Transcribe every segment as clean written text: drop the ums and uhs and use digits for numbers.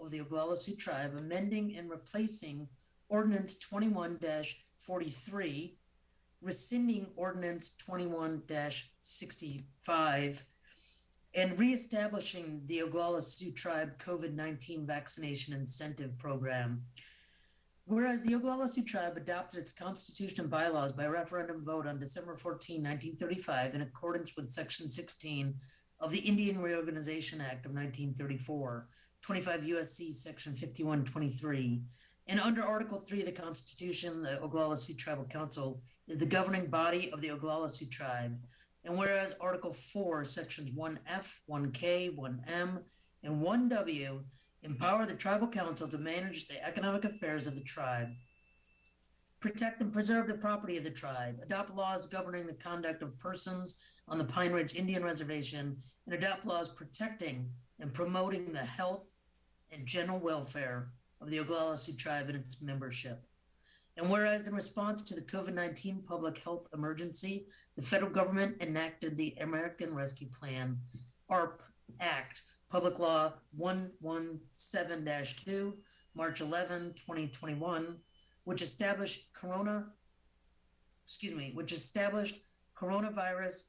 of the Oglala Sioux Tribe, amending and replacing Ordinance 21-43, rescinding Ordinance 21-65, and reestablishing the Oglala Sioux Tribe COVID-19 Vaccination Incentive Program. Whereas the Oglala Sioux Tribe adopted its constitution and bylaws by referendum vote on December 14, 1935, in accordance with Section 16 of the Indian Reorganization Act of 1934, 25 U.S.C. Section 5123, and under Article 3 of the Constitution, the Oglala Sioux Tribal Council is the governing body of the Oglala Sioux Tribe. And whereas Article 4, Sections 1F, 1K, 1M, and 1W empower the Tribal Council to manage the economic affairs of the tribe, protect and preserve the property of the tribe, adopt laws governing the conduct of persons on the Pine Ridge Indian Reservation, and adopt laws protecting and promoting the health and general welfare of the Oglala Sioux Tribe and its membership. And whereas in response to the COVID-19 public health emergency, the federal government enacted the American Rescue Plan, ARP Act, Public Law 117-2, March 11, 2021, which established coronavirus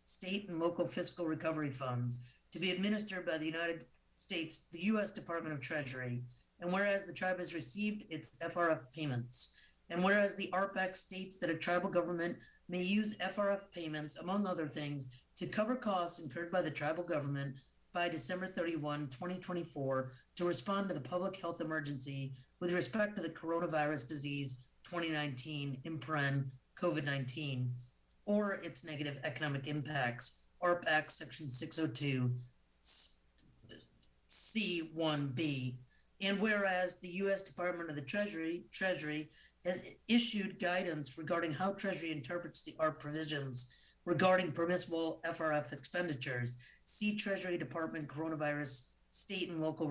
state and local fiscal recovery funds to be administered by the United States, the U.S. Department of Treasury. And whereas the tribe has received its FRF payments, and whereas the ARP Act states that a tribal government may use FRF payments, among other things, to cover costs incurred by the tribal government by December 31, 2024, to respond to the public health emergency with respect to the coronavirus disease 2019, COVID-19, or its negative economic impacts, ARP Act Section 602, C1B. And whereas the U.S. Department of the Treasury has issued guidance regarding how Treasury interprets the ARP provisions regarding permissible FRF expenditures, see Treasury Department Coronavirus State and Local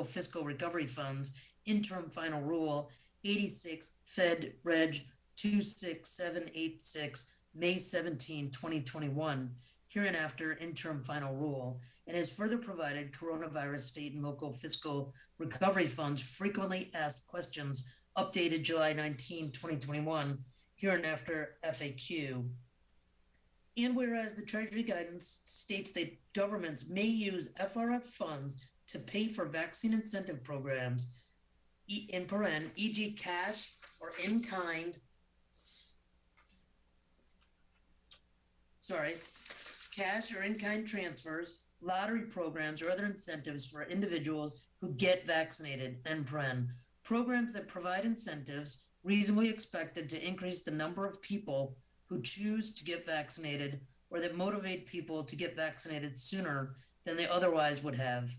Fiscal Recovery Funds Interim Final Rule 86 Fed Reg 26786, May 17, 2021, hereinafter interim final rule, and has further provided coronavirus state and local fiscal recovery funds frequently asked questions, updated July 19, 2021, hereinafter FAQ. And whereas the Treasury guidance states that governments may use FRF funds to pay for vaccine incentive programs, e.g. cash or in-kind, cash or in-kind transfers, lottery programs, or other incentives for individuals who get vaccinated, programs that provide incentives reasonably expected to increase the number of people who choose to get vaccinated or that motivate people to get vaccinated sooner than they otherwise would have,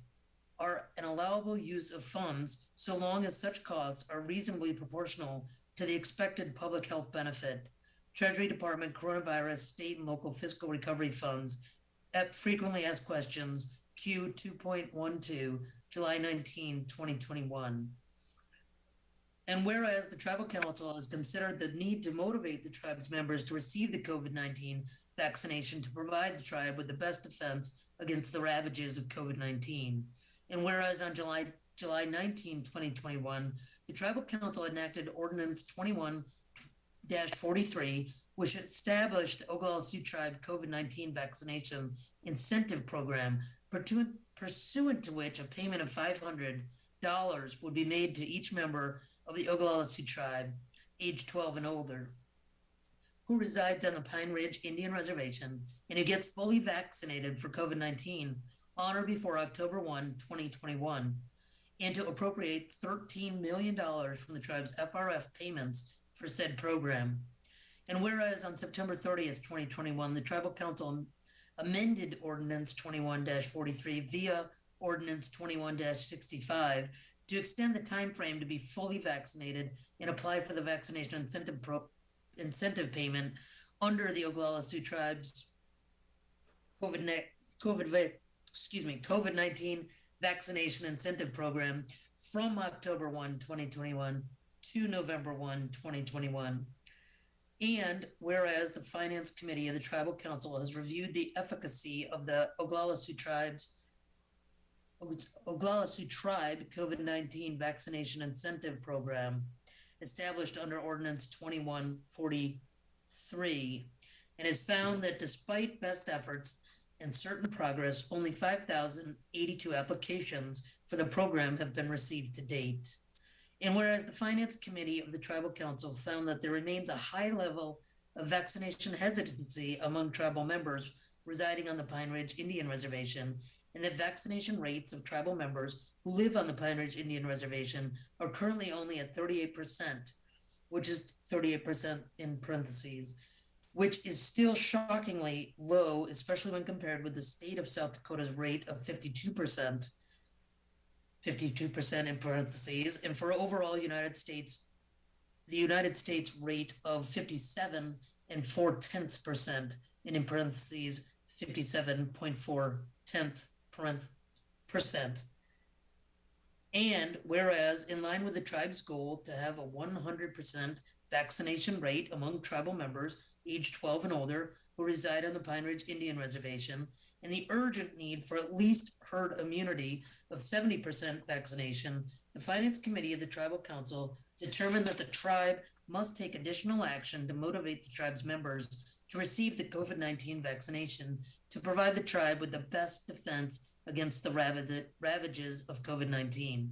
are an allowable use of funds so long as such costs are reasonably proportional to the expected public health benefit. Treasury Department Coronavirus State and Local Fiscal Recovery Funds at frequently asked questions, Q 2.12, July 19, 2021. And whereas the Tribal Council has considered the need to motivate the tribe's members to receive the COVID-19 vaccination to provide the tribe with the best defense against the ravages of COVID-19. And whereas on July 19, 2021, the Tribal Council enacted Ordinance 21-43, which established the Oglala Sioux Tribe COVID-19 Vaccination Incentive Program, pursuant to which a payment of $500 would be made to each member of the Oglala Sioux Tribe, age 12 and older, who resides on the Pine Ridge Indian Reservation and who gets fully vaccinated for COVID-19 on or before October 1, 2021, and to appropriate $13 million from the tribe's FRF payments for said program. And whereas on September 30th, 2021, the Tribal Council amended Ordinance 21-43 via Ordinance 21-65 to extend the time frame to be fully vaccinated and apply for the vaccination incentive payment under the Oglala Sioux Tribe's COVID-19 Vaccination Incentive Program from October 1, 2021 to November 1, 2021. And whereas the Finance Committee of the Tribal Council has reviewed the efficacy of the Oglala Sioux Tribe's Oglala Sioux Tribe COVID-19 Vaccination Incentive Program, established under Ordinance 2143, and has found that despite best efforts and certain progress, only 5,082 applications for the program have been received to date. And whereas the Finance Committee of the Tribal Council found that there remains a high level of vaccination hesitancy among tribal members residing on the Pine Ridge Indian Reservation, and that vaccination rates of tribal members who live on the Pine Ridge Indian Reservation are currently only at 38%, which is 38% in parentheses, which is still shockingly low, especially when compared with the state of South Dakota's rate of 52%, 52% in parentheses, and for overall the United States rate of 57 and 4/10%, and in parentheses 57.4%. And whereas, in line with the tribe's goal to have a 100% vaccination rate among tribal members aged 12 and older who reside on the Pine Ridge Indian Reservation, and the urgent need for at least herd immunity of 70% vaccination, the Finance Committee of the Tribal Council determined that the tribe must take additional action to motivate the tribe's members to receive the COVID-19 vaccination to provide the tribe with the best defense against the ravages of COVID-19.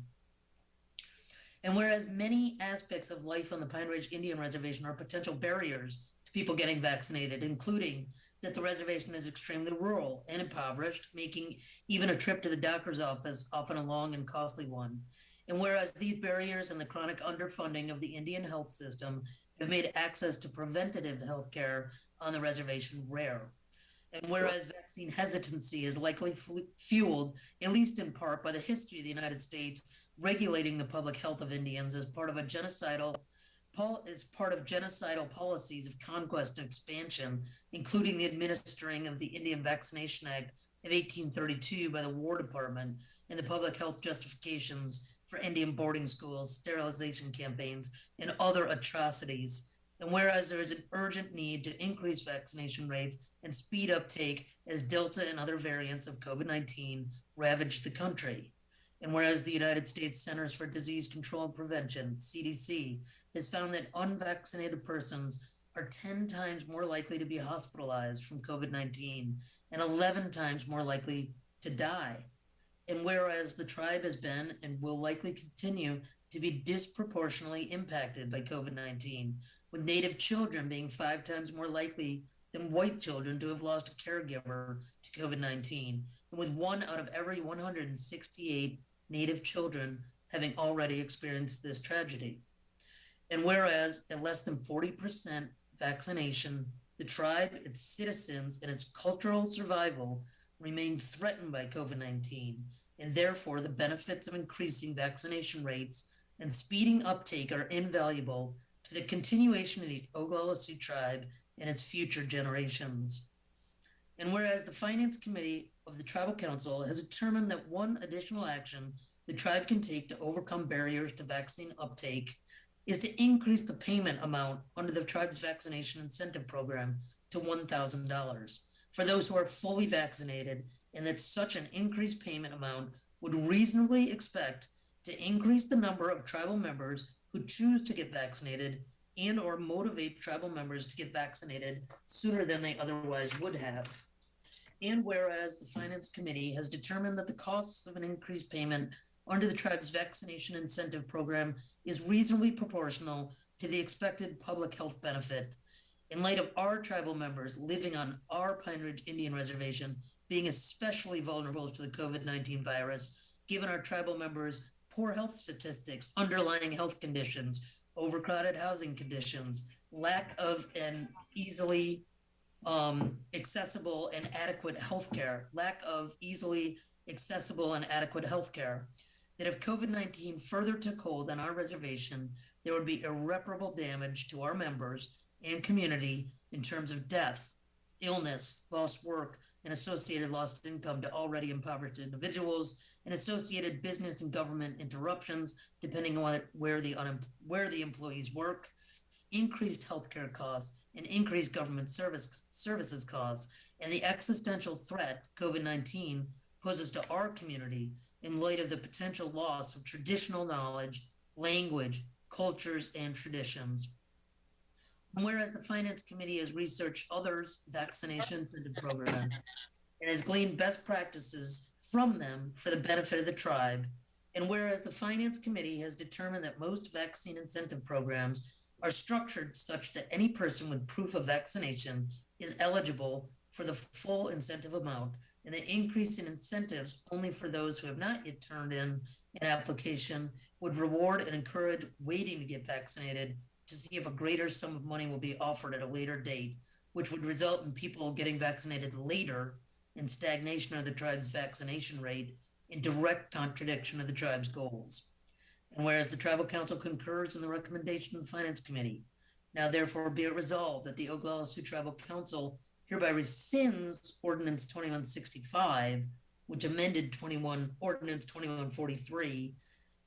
And whereas many aspects of life on the Pine Ridge Indian Reservation are potential barriers to people getting vaccinated, including that the reservation is extremely rural and impoverished, making even a trip to the doctor's office often a long and costly one. And whereas these barriers and the chronic underfunding of the Indian health system have made access to preventative health care on the reservation rare. And whereas vaccine hesitancy is likely fueled, at least in part, by the history of the United States regulating the public health of Indians as part of genocidal policies of conquest and expansion, including the administering of the Indian Vaccination Act of 1832 by the War Department and the public health justifications for Indian boarding schools, sterilization campaigns, and other atrocities. And whereas there is an urgent need to increase vaccination rates and speed uptake as Delta and other variants of COVID-19 ravage the country. And whereas the United States Centers for Disease Control and Prevention, CDC, has found that unvaccinated persons are 10 times more likely to be hospitalized from COVID-19 and 11 times more likely to die. And whereas the tribe has been and will likely continue to be disproportionately impacted by COVID-19, with Native children being 5 times more likely than white children to have lost a caregiver to COVID-19, and with 1 out of every 168 Native children having already experienced this tragedy. And whereas at less than 40% vaccination, the tribe, its citizens, and its cultural survival remain threatened by COVID-19, and therefore the benefits of increasing vaccination rates and speeding uptake are invaluable to the continuation of the Oglala Sioux tribe and its future generations. And whereas the Finance Committee of the Tribal Council has determined that one additional action the tribe can take to overcome barriers to vaccine uptake is to increase the payment amount under the tribe's vaccination incentive program to $1,000 for those who are fully vaccinated, and that such an increased payment amount would reasonably expect to increase the number of tribal members who choose to get vaccinated and or motivate tribal members to get vaccinated sooner than they otherwise would have. And whereas the Finance Committee has determined that the costs of an increased payment under the tribe's vaccination incentive program is reasonably proportional to the expected public health benefit, in light of our tribal members living on our Pine Ridge Indian Reservation being especially vulnerable to the COVID-19 virus, given our tribal members' poor health statistics, underlying health conditions, overcrowded housing conditions, lack of an easily accessible and adequate healthcare, that if COVID-19 further took hold on our reservation, there would be irreparable damage to our members and community in terms of death, illness, lost work, and associated lost income to already impoverished individuals, and associated business and government interruptions, depending on where the employees work, increased healthcare costs, and increased government services costs, and the existential threat COVID-19 poses to our community, in light of the potential loss of traditional knowledge, language, cultures, and traditions. And whereas the Finance Committee has researched others' vaccination incentive programs and has gleaned best practices from them for the benefit of the tribe, and whereas the Finance Committee has determined that most vaccine incentive programs are structured such that any person with proof of vaccination is eligible for the full incentive amount, and the increase in incentives only for those who have not yet turned in an application would reward and encourage waiting to get vaccinated to see if a greater sum of money will be offered at a later date, which would result in people getting vaccinated later and stagnation of the tribe's vaccination rate in direct contradiction of the tribe's goals. And whereas the Tribal Council concurs in the recommendation of the Finance Committee, now therefore be it resolved that the Oglala Sioux Tribal Council hereby rescinds Ordinance 2165, which amended Ordinance 2143,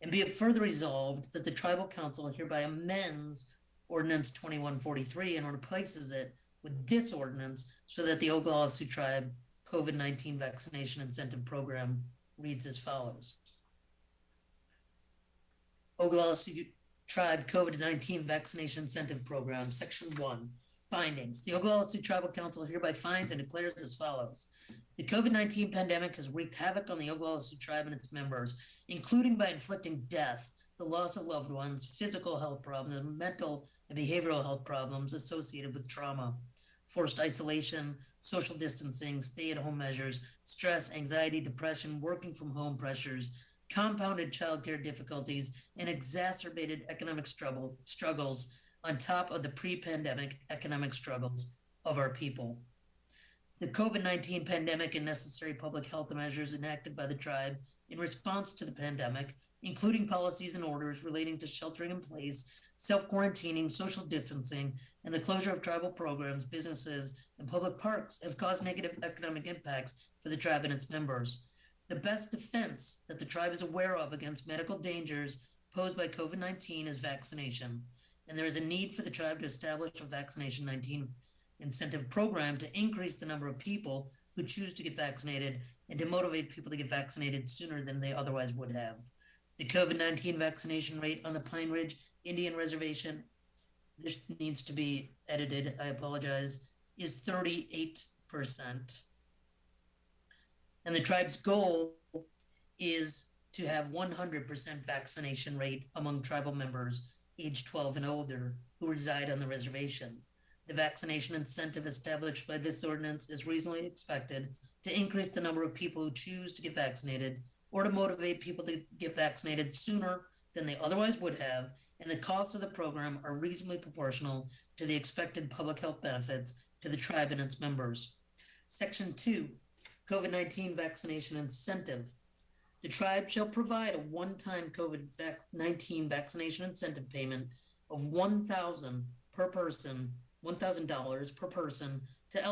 and be it further resolved that the Tribal Council hereby amends Ordinance 2143 and replaces it with this ordinance so that the Oglala Sioux Tribe COVID-19 vaccination incentive program reads as follows. Oglala Sioux Tribe COVID-19 vaccination incentive program, Section 1. Findings. The Oglala Sioux Tribal Council hereby finds and declares as follows. The COVID-19 pandemic has wreaked havoc on the Oglala Sioux Tribe and its members, including by inflicting death, the loss of loved ones, physical health problems, and mental and behavioral health problems associated with trauma, forced isolation, social distancing, stay-at-home measures, stress, anxiety, depression, working from home pressures, compounded childcare difficulties, and exacerbated economic struggles on top of the pre-pandemic economic struggles of our people. The COVID-19 pandemic and necessary public health measures enacted by the tribe in response to the pandemic, including policies and orders relating to sheltering in place, self-quarantining, social distancing, and the closure of tribal programs, businesses, and public parks have caused negative economic impacts for the tribe and its members. The best defense that the tribe is aware of against medical dangers posed by COVID-19 is vaccination, and there is a need for the tribe to establish a vaccination 19 incentive program to increase the number of people who choose to get vaccinated and to motivate people to get vaccinated sooner than they otherwise would have. The COVID-19 vaccination rate on the Pine Ridge Indian Reservation, this needs to be edited, I apologize, is 38%. And the tribe's goal is to have 100% vaccination rate among tribal members age 12 and older who reside on the reservation. The vaccination incentive established by this ordinance is reasonably expected to increase the number of people who choose to get vaccinated or to motivate people to get vaccinated sooner than they otherwise would have, and the costs of the program are reasonably proportional to the expected public health benefits to the tribe and its members. Section 2, COVID-19 vaccination incentive. The tribe shall provide a one-time COVID-19 vaccination incentive payment of $1,000 per person to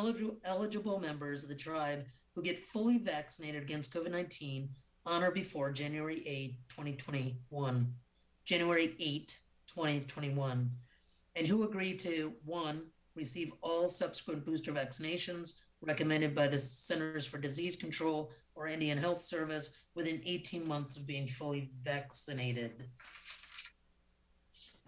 eligible members of the tribe who get fully vaccinated against COVID-19 on or before January 8, 2021, and who agree to 1, receive all subsequent booster vaccinations recommended by the Centers for Disease Control or Indian Health Service within 18 months of being fully vaccinated.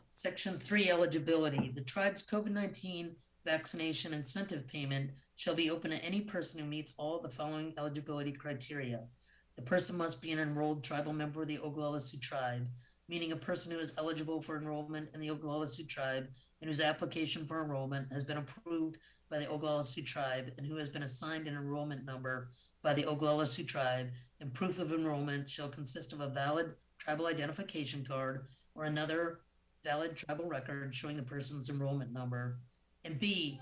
Section 3, eligibility. The tribe's COVID-19 vaccination incentive payment shall be open to any person who meets all the following eligibility criteria. The person must be an enrolled tribal member of the Oglala Sioux Tribe, meaning a person who is eligible for enrollment in the Oglala Sioux Tribe and whose application for enrollment has been approved by the Oglala Sioux Tribe and who has been assigned an enrollment number by the Oglala Sioux Tribe, and proof of enrollment shall consist of a valid tribal identification card or another valid tribal record showing the person's enrollment number, and be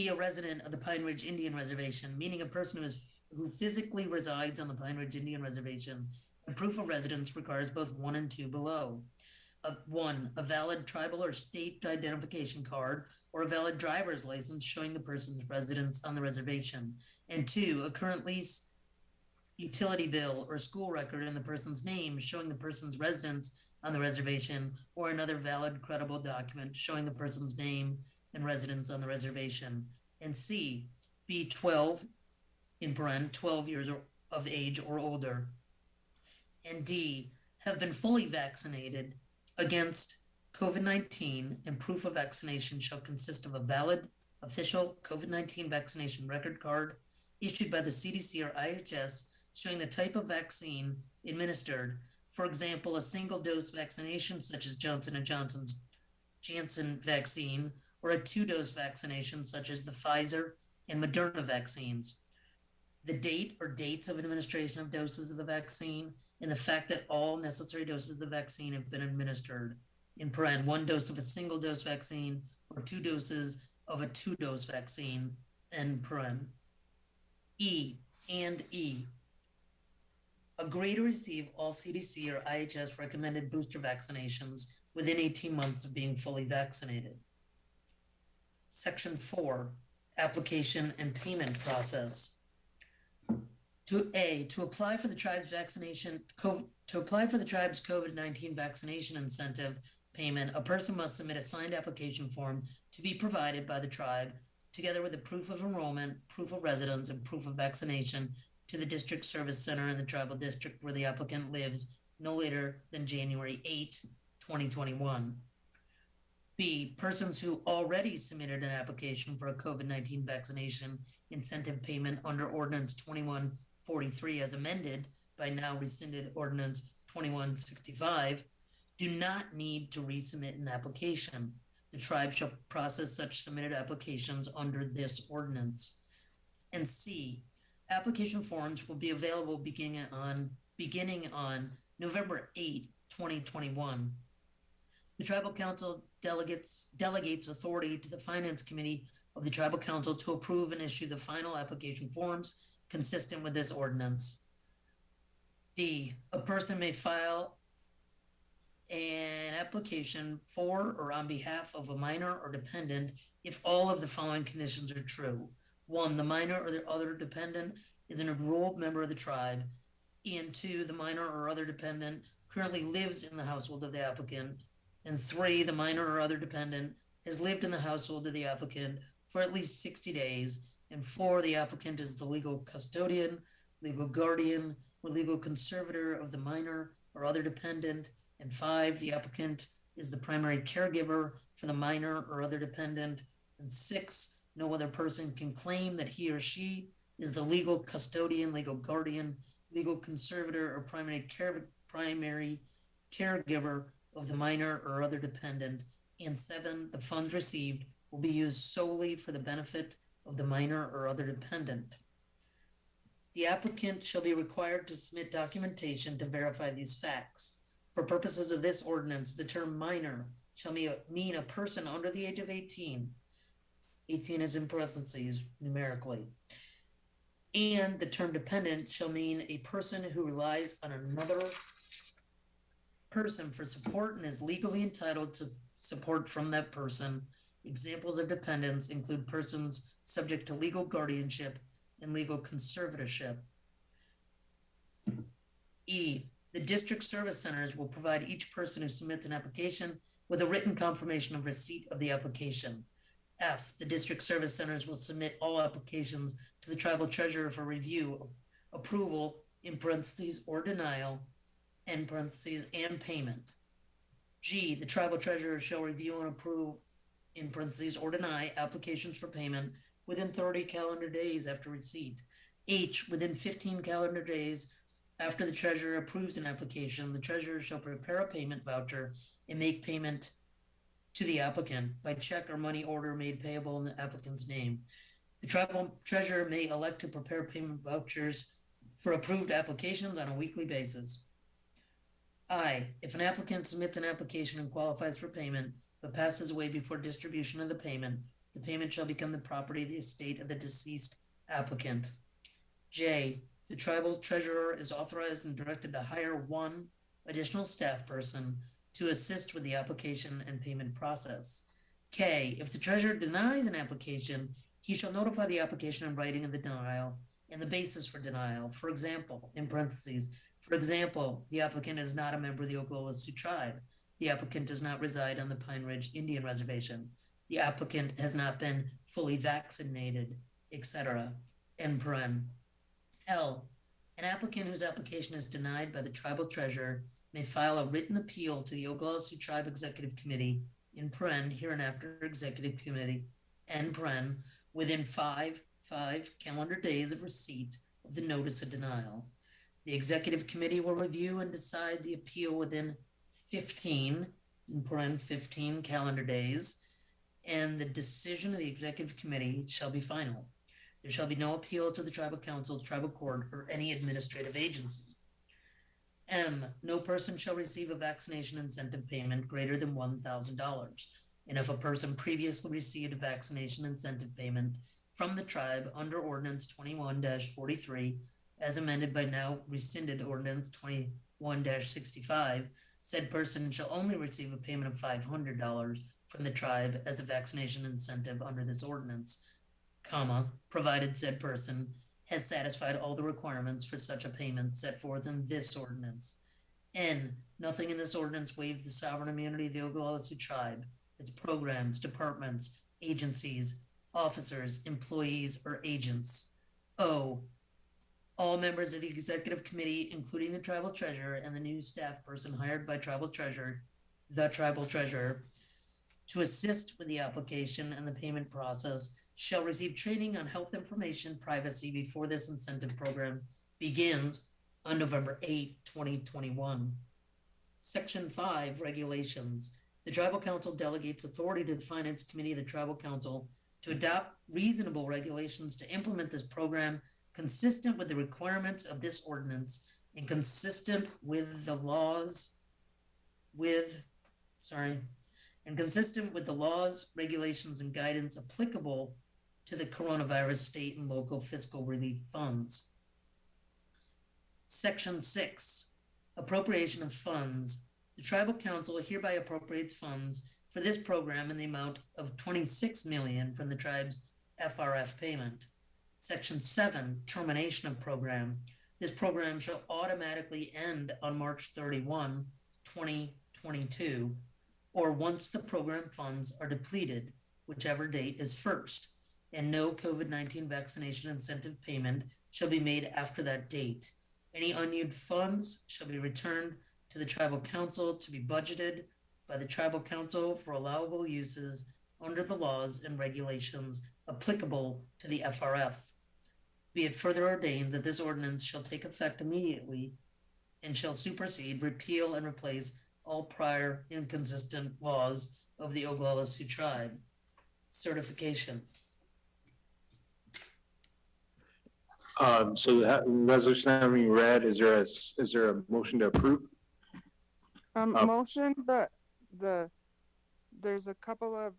a resident of the Pine Ridge Indian Reservation, meaning a person who physically resides on the Pine Ridge Indian Reservation, and proof of residence requires both 1 and 2 below. 1, a valid tribal or state identification card or a valid driver's license showing the person's residence on the reservation, and 2, a current lease, utility bill, or school record in the person's name showing the person's residence on the reservation, or another valid credible document showing the person's name and residence on the reservation. And C, be 12 in paren, 12 years of age or older. And D, have been fully vaccinated against COVID-19, and proof of vaccination shall consist of a valid official COVID-19 vaccination record card issued by the CDC or IHS showing the type of vaccine administered. For example, a single-dose vaccination such as Johnson & Johnson's Janssen vaccine, or a two-dose vaccination such as the Pfizer and Moderna vaccines. The date or dates of administration of doses of the vaccine, and the fact that all necessary doses of the vaccine have been administered. In paren, 1 dose of a single-dose vaccine or 2 doses of a 2-dose vaccine. End paren. E. Agree to receive all CDC or IHS recommended booster vaccinations within 18 months of being fully vaccinated. Section 4, application and payment process. To apply for the tribe's COVID-19 vaccination incentive payment, a person must submit a signed application form to be provided by the tribe, together with a proof of enrollment, proof of residence, and proof of vaccination to the district service center in the tribal district where the applicant lives no later than January 8, 2021. B, persons who already submitted an application for a COVID-19 vaccination incentive payment under Ordinance 2143 as amended by now rescinded Ordinance 2165 do not need to resubmit an application. The tribe shall process such submitted applications under this ordinance. And C, application forms will be available beginning on November 8, 2021. The Tribal Council delegates authority to the Finance Committee of the Tribal Council to approve and issue the final application forms consistent with this ordinance. D, a person may file an application for or on behalf of a minor or dependent if all of the following conditions are true. 1, the minor or the other dependent is an enrolled member of the tribe, and 2, the minor or other dependent currently lives in the household of the applicant, and 3, the minor or other dependent has lived in the household of the applicant for at least 60 days, and 4, the applicant is the legal custodian, legal guardian, or legal conservator of the minor or other dependent, and 5, the applicant is the primary caregiver for the minor or other dependent, and 6, no other person can claim that he or she is the legal custodian, legal guardian, legal conservator, or primary caregiver of the minor or other dependent, and 7, the funds received will be used solely for the benefit of the minor or other dependent. The applicant shall be required to submit documentation to verify these facts. For purposes of this ordinance, the term minor shall mean a person under the age of 18. 18 is in parentheses numerically. And the term dependent shall mean a person who relies on another person for support and is legally entitled to support from that person. Examples of dependents include persons subject to legal guardianship and legal conservatorship. E, the district service centers will provide each person who submits an application with a written confirmation of receipt of the application. F, the district service centers will submit all applications to the tribal treasurer for review, approval, in parentheses, or denial, in parentheses, and payment. G, the tribal treasurer shall review and approve, in parentheses, or deny applications for payment within 30 calendar days after receipt. H, within 15 calendar days after the treasurer approves an application, the treasurer shall prepare a payment voucher and make payment to the applicant by check or money order made payable in the applicant's name. The tribal treasurer may elect to prepare payment vouchers for approved applications on a weekly basis. I, if an applicant submits an application and qualifies for payment, but passes away before distribution of the payment shall become the property of the estate of the deceased applicant. J, the tribal treasurer is authorized and directed to hire 1 additional staff person to assist with the application and payment process. K, if the treasurer denies an application, he shall notify the application in writing of the denial and the basis for denial. For example, in parentheses, for example, the applicant is not a member of the Oglala Sioux tribe. The applicant does not reside on the Pine Ridge Indian Reservation. The applicant has not been fully vaccinated, etc. End paren. L, An applicant whose application is denied by the tribal treasurer may file a written appeal to the Oglala Sioux Tribe Executive Committee in paren hereinafter Executive Committee and paren within five calendar days of receipt of the notice of denial. The Executive Committee will review and decide the appeal within 15 in paren 15 calendar days, and the decision of the Executive Committee shall be final. There shall be no appeal to the Tribal Council, Tribal Court, or any administrative agency. M, no person shall receive a vaccination incentive payment greater than $1,000. And if a person previously received a vaccination incentive payment from the tribe under Ordinance 21-43, as amended by now rescinded Ordinance 21-65, said person shall only receive a payment of $500 from the tribe as a vaccination incentive under this ordinance, comma, provided said person has satisfied all the requirements for such a payment set forth in this ordinance. N, nothing in this ordinance waives the sovereign immunity of the Oglala Sioux tribe, its programs, departments, agencies, officers, employees, or agents. O, all members of the executive committee, including the tribal treasurer and the new staff person hired by the tribal treasurer, to assist with the application and the payment process, shall receive training on health information privacy before this incentive program begins on November 8, 2021. Section 5, regulations. The Tribal Council delegates authority to the Finance Committee of the Tribal Council to adopt reasonable regulations to implement this program consistent with the requirements of this ordinance and consistent with the laws, regulations, and guidance applicable to the coronavirus state and local fiscal relief funds. Section 6, appropriation of funds. The Tribal Council hereby appropriates funds for this program in the amount of $26 million from the tribe's FRF payment. Section 7, termination of program. This program shall automatically end on March 31, 2022, or once the program funds are depleted, whichever date is first, and no COVID-19 vaccination incentive payment shall be made after that date. Any unused funds shall be returned to the Tribal Council to be budgeted by the Tribal Council for allowable uses under the laws and regulations applicable to the FRF. Be it further ordained that this ordinance shall take effect immediately and shall supersede, repeal, and replace all prior inconsistent laws of the Oglala Sioux tribe. Certification. So the resolution having read, is there a motion to approve? Motion, but there's a couple of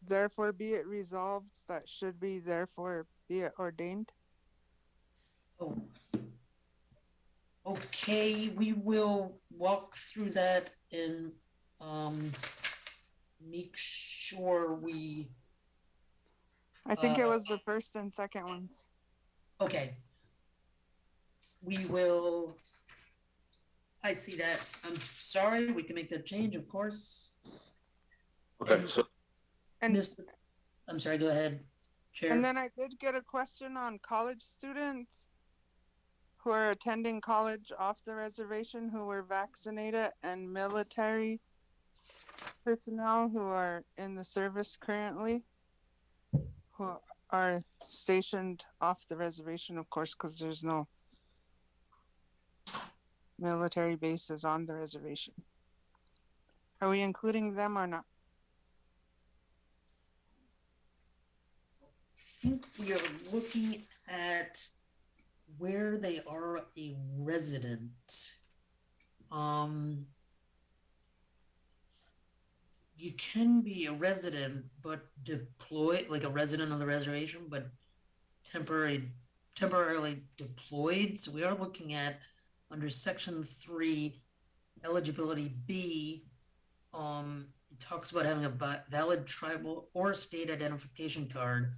therefore be it resolved that should be therefore be it ordained. Oh. Okay, we will walk through that and make sure we. I think it was the first and second ones. Okay. We will. I see that. I'm sorry. We can make that change, of course. Okay. And I'm sorry. Go ahead, Chair. And then I did get a question on college students who are attending college off the reservation who were vaccinated, and military personnel who are in the service currently who are stationed off the reservation, of course, because there's no military bases on the reservation. Are we including them or not? I think we are looking at where they are a resident. You can be a resident but deployed, like a resident on the reservation, but temporarily deployed. So we are looking at under Section 3, eligibility B. It talks about having a valid tribal or state identification card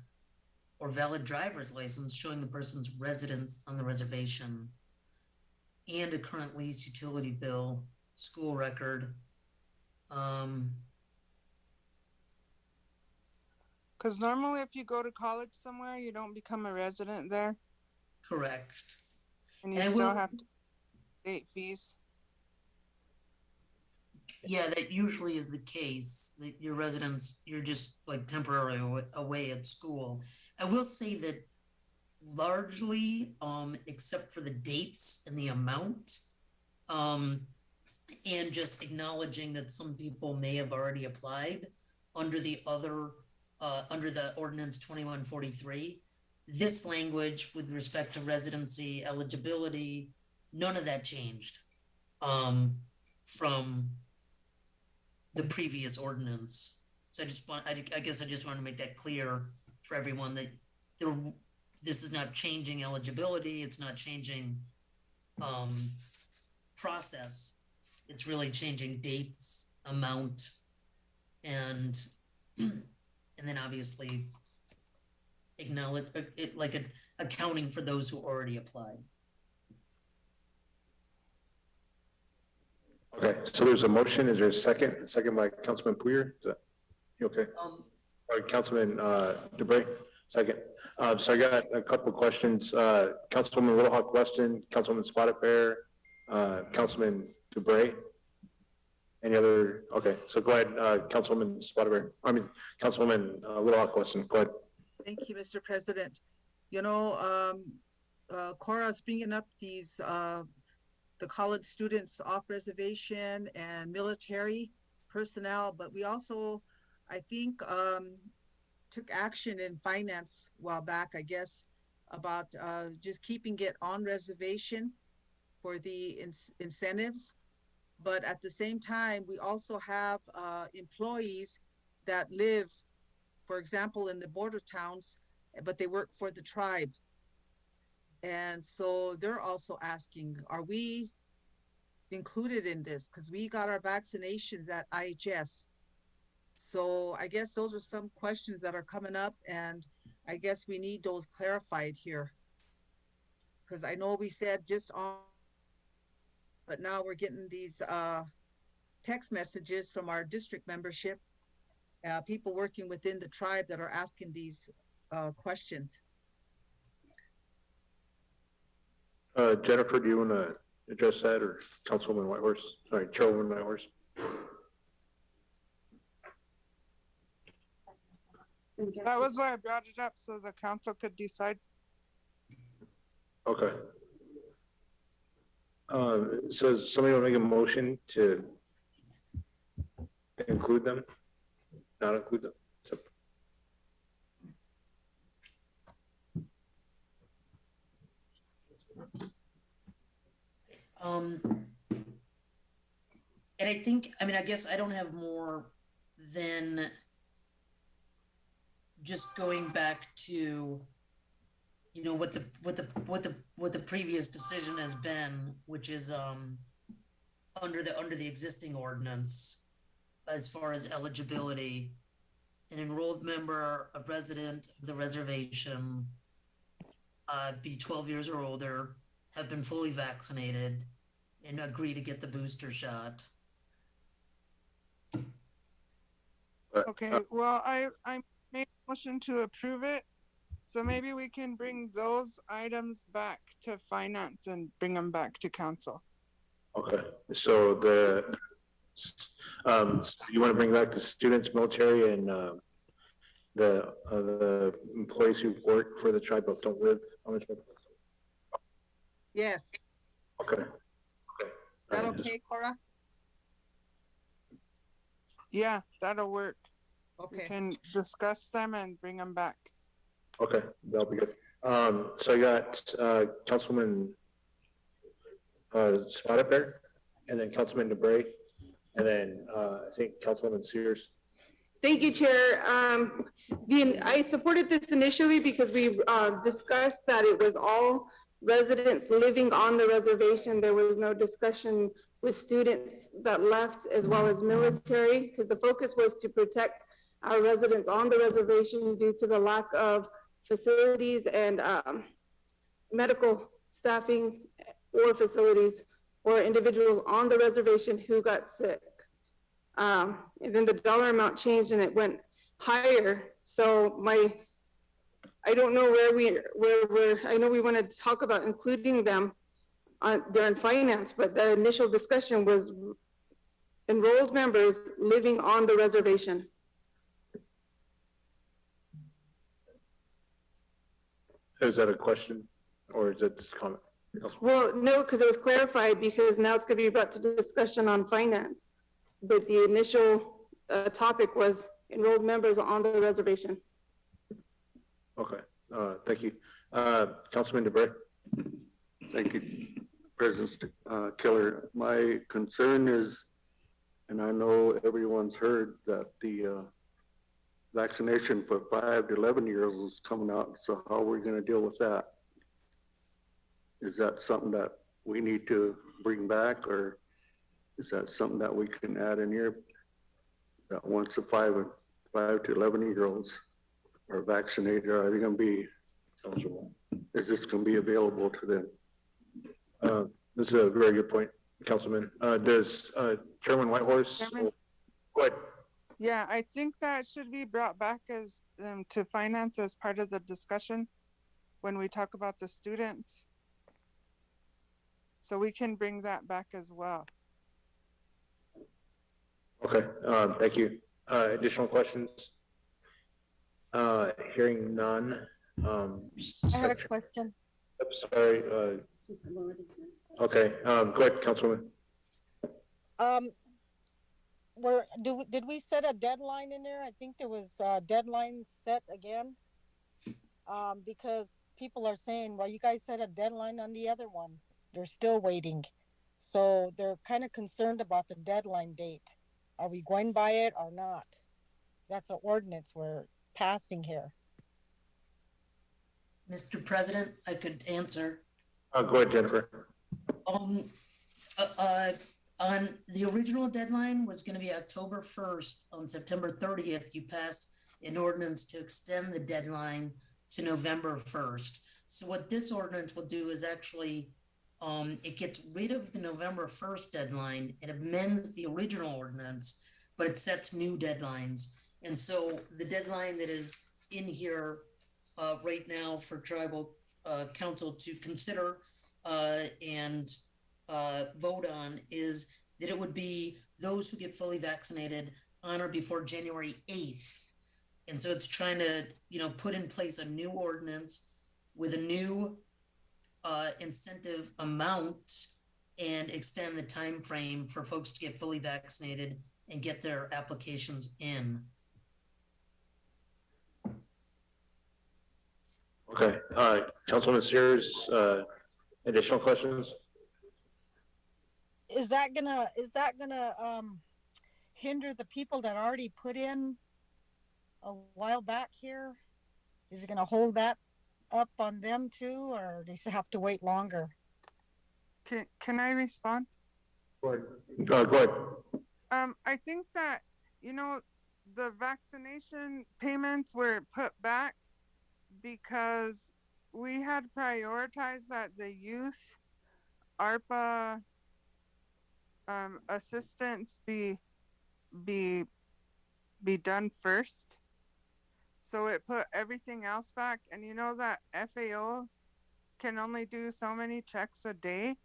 or valid driver's license showing the person's residence on the reservation, and a current lease, utility bill, school record. Because normally if you go to college somewhere, you don't become a resident there. Correct. And you And I still will- have to state fees. Yeah, that usually is the case, that your residents, you're just like temporarily away at school. I will say that largely, except for the dates and the amount, and just acknowledging that some people may have already applied under the other, under the ordinance 2143. This language with respect to residency eligibility, none of that changed, from the previous ordinance. So I guess I just want to make that clear for everyone that there, this is not changing eligibility, it's not changing, process. It's really changing dates, amount, and then obviously acknowledge it, like accounting for those who already applied. Okay, so there's a motion. Is there a second? Second by Councilman Poyer. Is that, you okay? Or Councilman, DeBrey, second. So I got a couple of questions. Councilwoman Little Hawk Weston, Councilwoman Spotted Bear, Councilman DeBrey. Any other? Okay, so go ahead, Councilwoman Spotted Bear. Councilwoman Little Hawk Weston, go ahead. Thank you, Mr. President. You know, Cora's bringing up these, the college students off reservation and military personnel, but we also, I think, took action in finance a while back, I guess, about just keeping it on reservation for the incentives. But at the same time, we also have employees that live, for example, in the border towns, but they work for the tribe. And so they're also asking, are we included in this? Because we got our vaccinations at IHS. So I guess those are some questions that are coming up, and I guess we need those clarified here. Because I know we said just on, but now we're getting these text messages from our district membership, people working within the tribe that are asking these questions. Jennifer, do you want to address that, or Councilwoman Whitehorse? Sorry, Chairwoman Whitehorse. That was why I brought it up, so the council could decide. Okay. So somebody will make a motion to include them, not include them. So, And I think, I mean, I guess I don't have more than just going back to, you know, what the previous decision has been, which is under the existing ordinance, as far as eligibility, an enrolled member, a resident of the reservation, be 12 years or older, have been fully vaccinated, and agree to get the booster shot. Okay, well, I made a motion to approve it. So maybe we can bring those items back to finance and bring them back to council. okay, so you want to bring back the students, military, and the employees who work for the tribe but don't live on the tribe? Yes. Okay. Is that okay, Cora? Yeah, that'll work. We Okay. can discuss them and bring them back. Okay, that'll be good. So I got Councilman Spotted Bear, and then Councilman DeBrey, and then I think Councilwoman Sears. Thank you, Chair. I supported this initially because we discussed that it was all residents living on the reservation. There was no discussion with students that left, as well as military, because the focus was to protect our residents on the reservation due to the lack of facilities and medical staffing or facilities or individuals on the reservation who got sick. And then the dollar amount changed and it went higher. So I don't know where we're, I know we want to talk about including them, during finance, but the initial discussion was enrolled members living on the reservation. Is that a question or is it just a comment? Well, no, because it was clarified, because now it's going to be brought to discussion on finance. But the initial topic was enrolled members on the reservation. Okay, thank you. Councilman DeBrey. Thank you, President Keller. My concern is, and I know everyone's heard that the vaccination for 5 to 11-year-olds is coming out. So how are we going to deal with that? Is that something that we need to bring back, or is that something that we can add in here? That once the 5 to 11-year-olds are vaccinated, are they going to be eligible? Is this going to be available to them? This is a very good point, Councilman. Does Chairman Whitehorse? Chairman? Go ahead. Yeah, I think that should be brought back as to finance as part of the discussion when we talk about the students. So we can bring that back as well. Okay, thank you. Additional questions? Hearing none. I have a question. Sorry. Okay, go ahead, Councilwoman. Did we set a deadline in there? I think there was a deadline set again. Because people are saying, well, you guys set a deadline on the other one. They're still waiting. So they're kind of concerned about the deadline date. Are we going by it or not? That's an ordinance we're passing here. Mr. President, I could answer. Go ahead, Jennifer. On the original deadline was going to be October 1st. On September 30th, you passed an ordinance to extend the deadline to November 1st. So what this ordinance will do is actually, it gets rid of the November 1st deadline. It amends the original ordinance, but it sets new deadlines. And so the deadline that is in here right now for tribal council to consider and vote on is that it would be those who get fully vaccinated on or before January 8th. And so it's trying to, put in place a new ordinance with a new incentive amount and extend the time frame for folks to get fully vaccinated and get their applications in. Okay, Councilwoman Sears, additional questions? Is that gonna hinder the people that already put in a while back here? Is it gonna hold that up on them too, or they still have to wait longer? Can I respond? Go ahead. Go ahead. I think that, the vaccination payments were put back because we had prioritized that the youth ARPA assistance be done first. So it put everything else back, and that FAO can only do so many checks a day,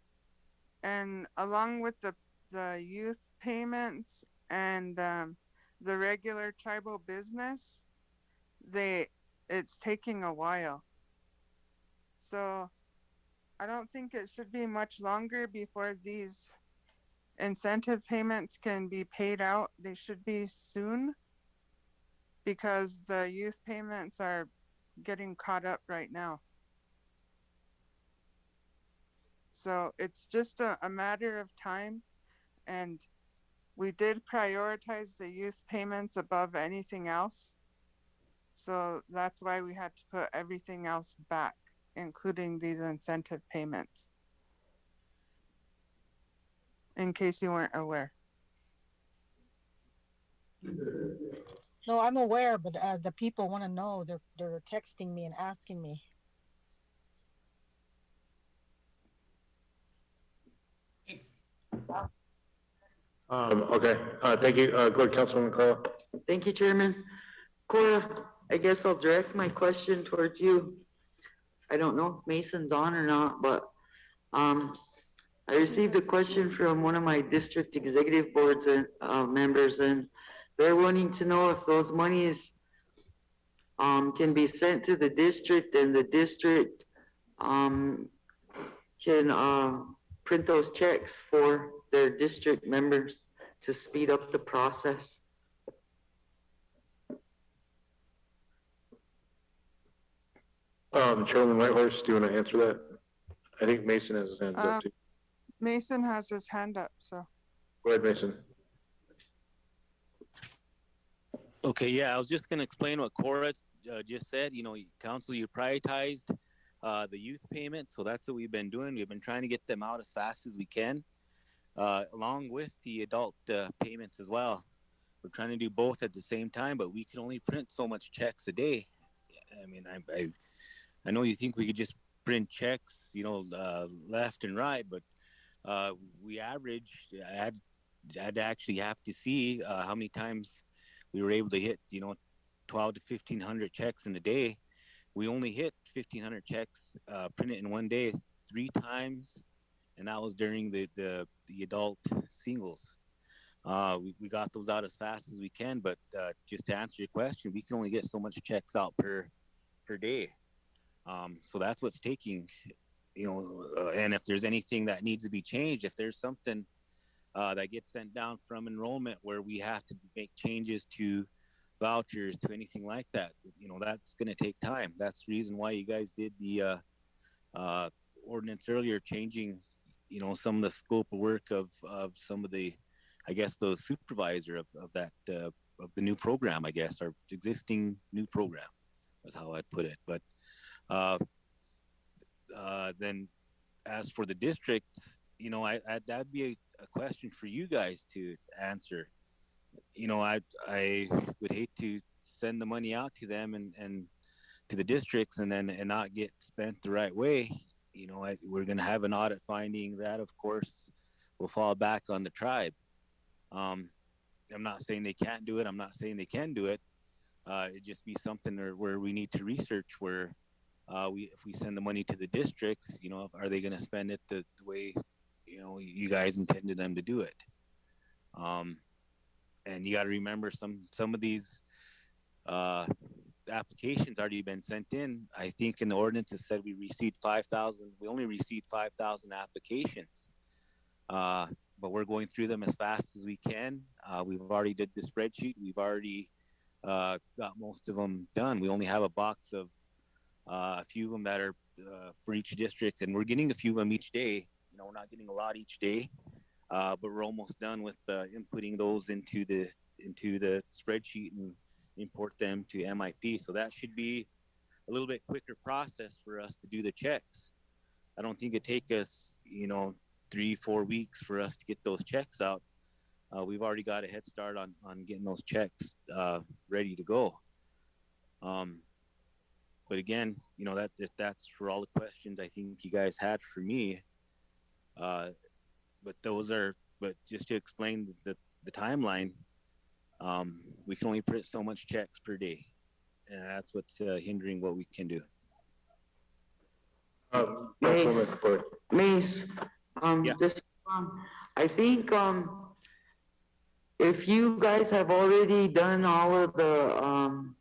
and along with the youth payments and the regular tribal business, it's taking a while. So I don't think it should be much longer before these incentive payments can be paid out. They should be soon, because the youth payments are getting caught up right now. So it's just a matter of time, and we did prioritize the youth payments above anything else. So that's why we had to put everything else back, including these incentive payments, in case you weren't aware. No, I'm aware, but the people want to know. They're texting me and asking me. Okay, thank you. Go ahead, Councilwoman Carla. Thank you, Chairman. Cora, I guess I'll direct my question towards you. I don't know if Mason's on or not, but I received a question from one of my district executive boards and, members, and they're wanting to know if those monies, can be sent to the district and the district, um, can, print those checks for their district members to speed up the process. Chairman Whitehorse, do you want to answer that? I think Mason has his hand up too. Mason has his hand up, so. Go ahead, Mason. Okay, yeah, I was just going to explain what Cora just said. You know, council, you prioritized the youth payment, so that's what we've been doing. We've been trying to get them out as fast as we can, along with the adult payments as well. We're trying to do both at the same time, but we can only print so much checks a day. I mean, I know you think we could just print checks, you know, left and right, but we averaged. I had to actually have to see how many times we were able to hit, you know, 12 to 1,500 checks in a day. We only hit 1,500 checks printed in one day 3 times, and that was during the adult singles. We got those out as fast as we can, but just to answer your question, we can only get so much checks out per day. So that's what's taking, you know, and if there's anything that needs to be changed, if there's something that gets sent down from enrollment where we have to make changes to vouchers, to anything like that, you know, that's going to take time. That's the reason why you guys did the ordinance earlier, changing, you know, some of the scope of work of some of the, I guess, the supervisor of that, of the new program, I guess, our existing new program is how I'd put it. But then as for the district, you know, that'd be a question for you guys to answer. You know, I would hate to send the money out to them and to the districts and not get spent the right way. You know, we're going to have an audit finding that, of course, will fall back on the tribe. I'm not saying they can't do it. I'm not saying they can do it. It'd just be something where we need to research where if we send the money to the districts, you know, are they going to spend it the way, you know, you guys intended them to do it? And you got to remember some of these applications already been sent in. I think in the ordinance it said we received 5,000. We only received 5,000 applications, but we're going through them as fast as we can. We've already did the spreadsheet. We've already got most of them done. We only have a box of a few of them that are for each district, and we're getting a few of them each day. You know, we're not getting a lot each day, but we're almost done with inputting those into the spreadsheet and import them to MIP. So that should be a little bit quicker process for us to do the checks. I don't think it take us, you know, 3-4 weeks for us to get those checks out. We've already got a head start on getting those checks ready to go. But again, you know, that's for all the questions I think you guys had for me. But just to explain the timeline, we can only print so much checks per day, and that's what's hindering what we can do. Mace, Yeah. this, I think, if you guys have already done all of the,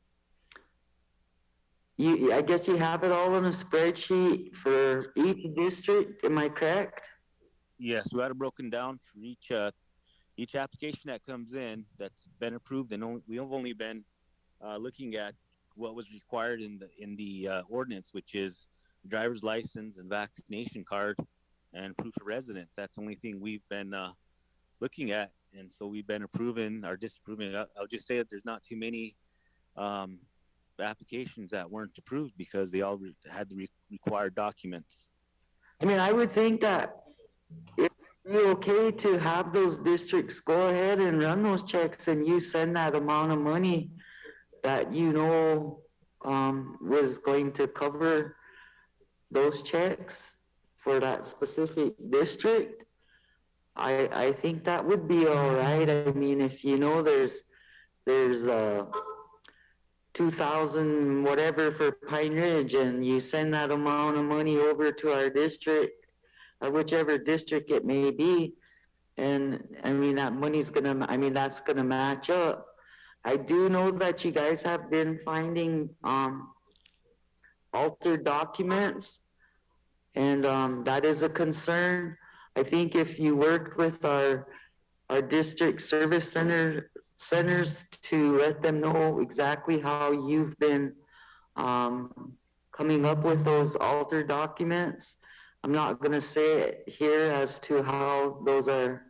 I guess you have it all in a spreadsheet for each district, am I correct? Yes, we got it broken down for each application that comes in that's been approved, and we have only been looking at what was required in the ordinance, which is driver's license and vaccination card and proof of residence. That's the only thing we've been looking at, and so we've been approving or disapproving. I'll just say that there's not too many applications that weren't approved because they all had the required documents. I mean, I would think that it'd be okay to have those districts go ahead and run those checks and you send that amount of money that you know was going to cover those checks for that specific district. I think that would be all right. I mean, if you know there's 2,000 whatever for Pine Ridge and you send that amount of money over to our district, or whichever district it may be. And I mean, that money's gonna, I mean, that's gonna match up. I do know that you guys have been finding, altered documents, and, that is a concern. I think if you worked with our district service centers to let them know exactly how you've been, coming up with those altered documents. I'm not gonna say it here as to how those are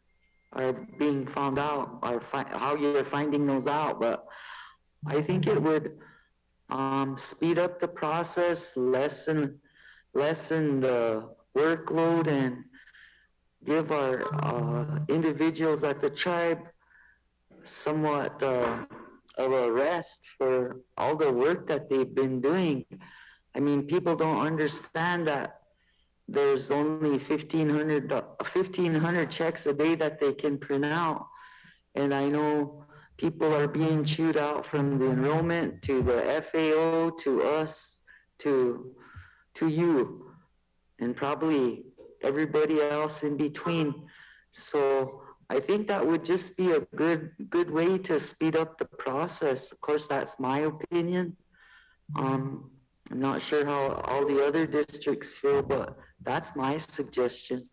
being found out, or how you're finding those out, but I think it would, speed up the process, lessen the workload, and give our, individuals at the tribe somewhat, of a rest for all the work that they've been doing. I mean, people don't understand that there's only 1,500 checks a day that they can print out. And I know people are being chewed out from the enrollment to the FAO to us to you, and probably everybody else in between. So I think that would just be a good way to speed up the process. Of course, that's my opinion. I'm not sure how all the other districts feel, but that's my suggestion.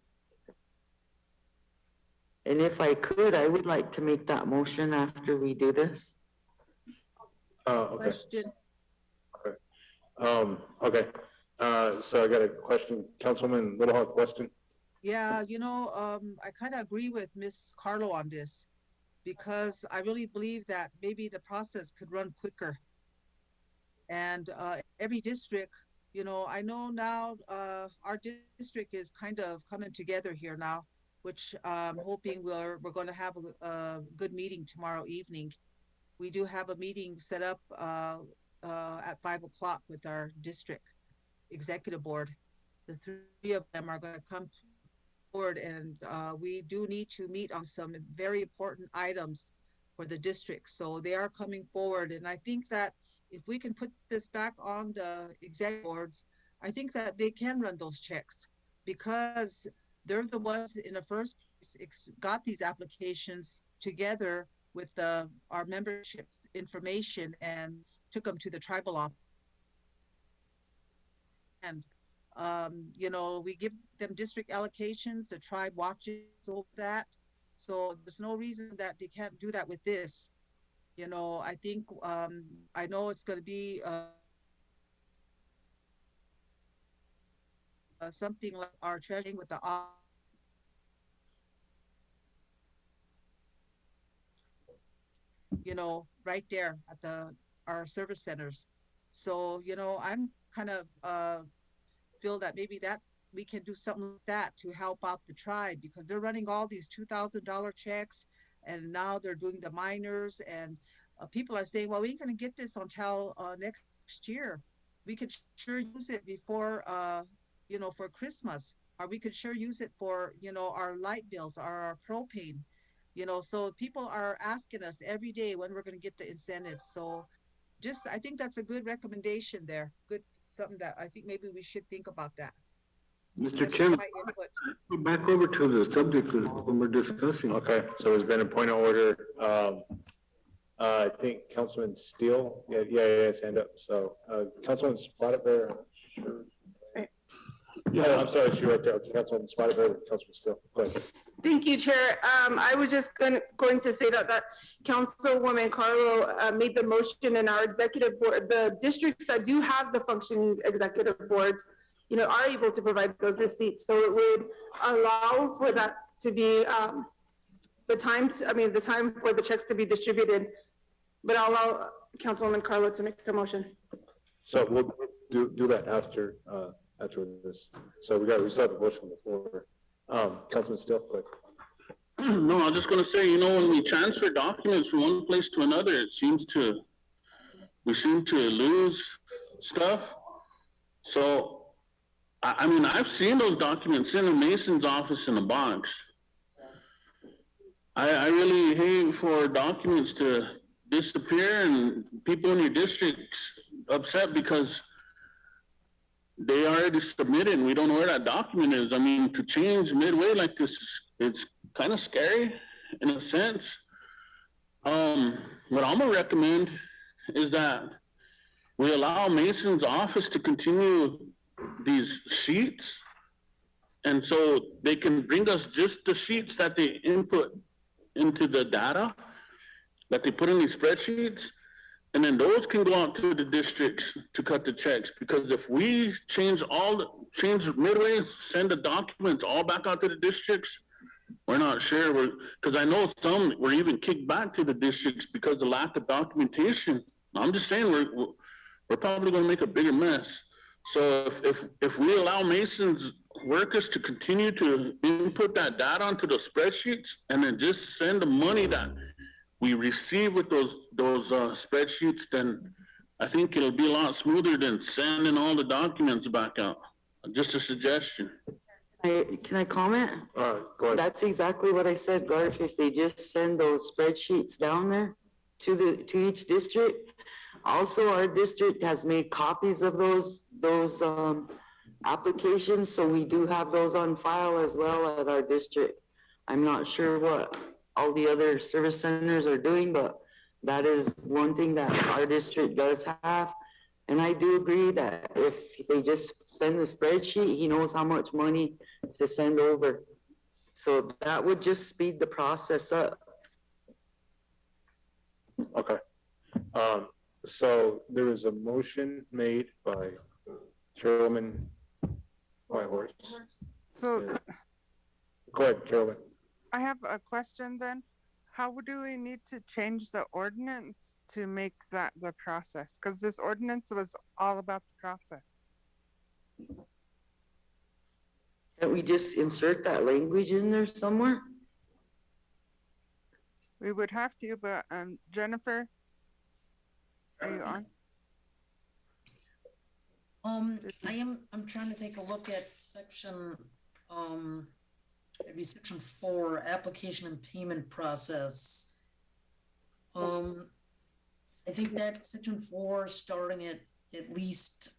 And if I could, I would like to make that motion after we do this. Okay. Question. Okay. So I got a question, Councilwoman Little Hawk Weston. Yeah, I kind of agree with Miss Carlo on this, because I really believe that maybe the process could run quicker. And every district, I know now our district is kind of coming together here now, which I'm hoping we're going to have a good meeting tomorrow evening. We do have a meeting set up at 5 o'clock with our district executive board. The three of them are going to come forward, and we do need to meet on some very important items for the district. So they are coming forward, and I think that if we can put this back on the executive boards, I think that they can run those checks, because they're the ones in the first place got these applications together with our membership's information and took them to the tribal office. And we give them district allocations, the tribe watches over that. So there's no reason that they can't do that with this. I think, I know it's going to be something like our treasuring with the right there at our service centers. So, I'm kind of feel that maybe that we can do something like that to help out the tribe, because they're running all these $2,000 checks, and now they're doing the minors, and people are saying, well, we ain't going to get this until next year. We could sure use it before, for Christmas, or we could sure use it for, our light bills or our propane, so people are asking us every day when we're going to get the incentives. So I think that's a good recommendation there. Good, something that I think maybe we should think about that. Mr. Chairman, back over to the subject when we're discussing. Okay, so there's been a point of order. I think Councilman Steele, his hand up. So, Councilman Spotted, sure. Yeah, I'm sorry, she right there. Okay, Councilman Spotted, Councilman Steele. Go ahead. Thank you, Chair. I was just going to say that Councilwoman Carlo made the motion, in our executive board, the districts that do have the functioning executive boards, are able to provide those receipts. So it would allow for that to be the time for the checks to be distributed. But I'll allow Councilwoman Carlo to make the motion. So we'll do that after this. So we still have a motion before. Councilman Steele, quick. No, I'm just going to say, when we transfer documents from one place to another, we seem to lose stuff. So, I've seen those documents in the Mason's office in a box. I really hate for documents to disappear and people in your districts upset because they already submitted and we don't know where that document is. I mean, to change midway like this, it's kind of scary in a sense. What I'm gonna recommend is that we allow Mason's office to continue these sheets. And so they can bring us just the sheets that they input into the data that they put in these spreadsheets. And then those can go out to the districts to cut the checks. Because if we change midway, send the documents all back out to the districts, we're not sure. Because I know some were even kicked back to the districts because of the lack of documentation. I'm just saying we're probably going to make a bigger mess. So if we allow Mason's workers to continue to input that data onto the spreadsheets and then just send the money that we receive with those spreadsheets, then I think it'll be a lot smoother than sending all the documents back out. Just a suggestion. Can I comment? Go ahead. That's exactly what I said, Garth. If they just send those spreadsheets down there to each district. Also, our district has made copies of those applications, so we do have those on file as well at our district. I'm not sure what all the other service centers are doing, but that is one thing that our district does have. And I do agree that if they just send the spreadsheet, he knows how much money to send over. So that would just speed the process up. Okay. So there was a motion made by Chairwoman Whitehorse. So Go ahead, Carolyn. I have a question then. How do we need to change the ordinance to make that the process? Because this ordinance was all about the process. Can't we just insert that language in there somewhere? We would have to, but Jennifer, are you on? I'm trying to take a look at section, maybe section 4, application and payment process. I think that section 4, starting at least,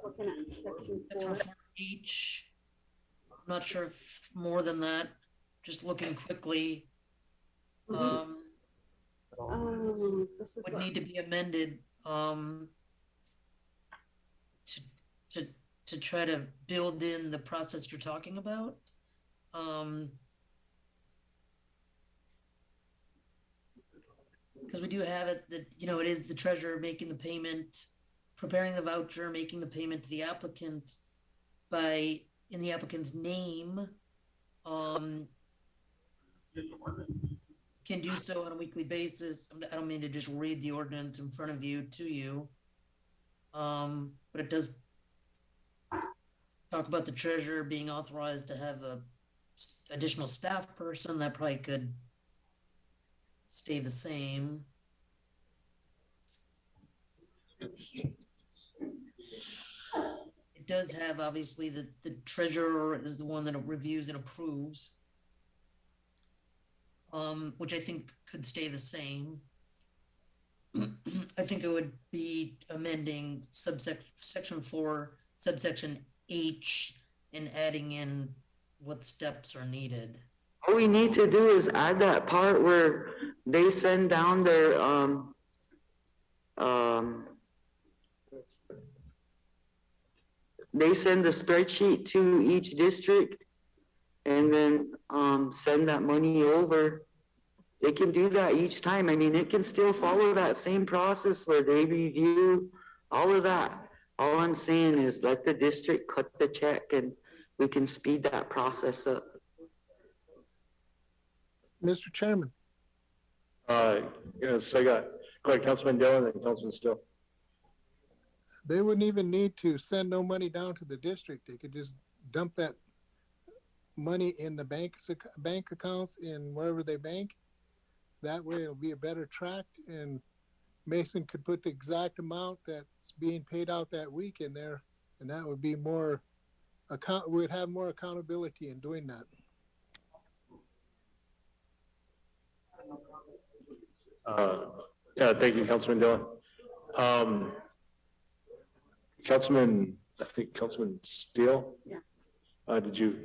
Looking at section section 4H. I'm not sure if more than that, just looking quickly. This is Would need to be amended, to try to build in the process you're talking about. Because we do have it that, it is the treasurer making the payment, preparing the voucher, making the payment to the applicant in the applicant's name, can do so on a weekly basis. I don't mean to just read the ordinance in front of you to you. But it does talk about the treasurer being authorized to have a additional staff person. That probably could stay the same. It does have, obviously, the treasurer is the one that reviews and approves, which I think could stay the same. I think it would be amending section 4, subsection H, and adding in what steps are needed. All we need to do is add that part where they send down their, they send the spreadsheet to each district and then, send that money over. They can do that each time. I mean, it can still follow that same process where they review all of that. All I'm saying is let the district cut the check and we can speed that process up. Mr. Chairman, Yes, go ahead, Councilman Dillon and Councilman Still. they wouldn't even need to send no money down to the district. They could just dump that money in the bank accounts in wherever they bank. That way it'll be a better track, and Mason could put the exact amount that's being paid out that week in there, and that would be we'd have more accountability in doing that. Yeah, thank you, Councilman Dillon. Councilman, I think Councilman Steele? Yeah. Did you?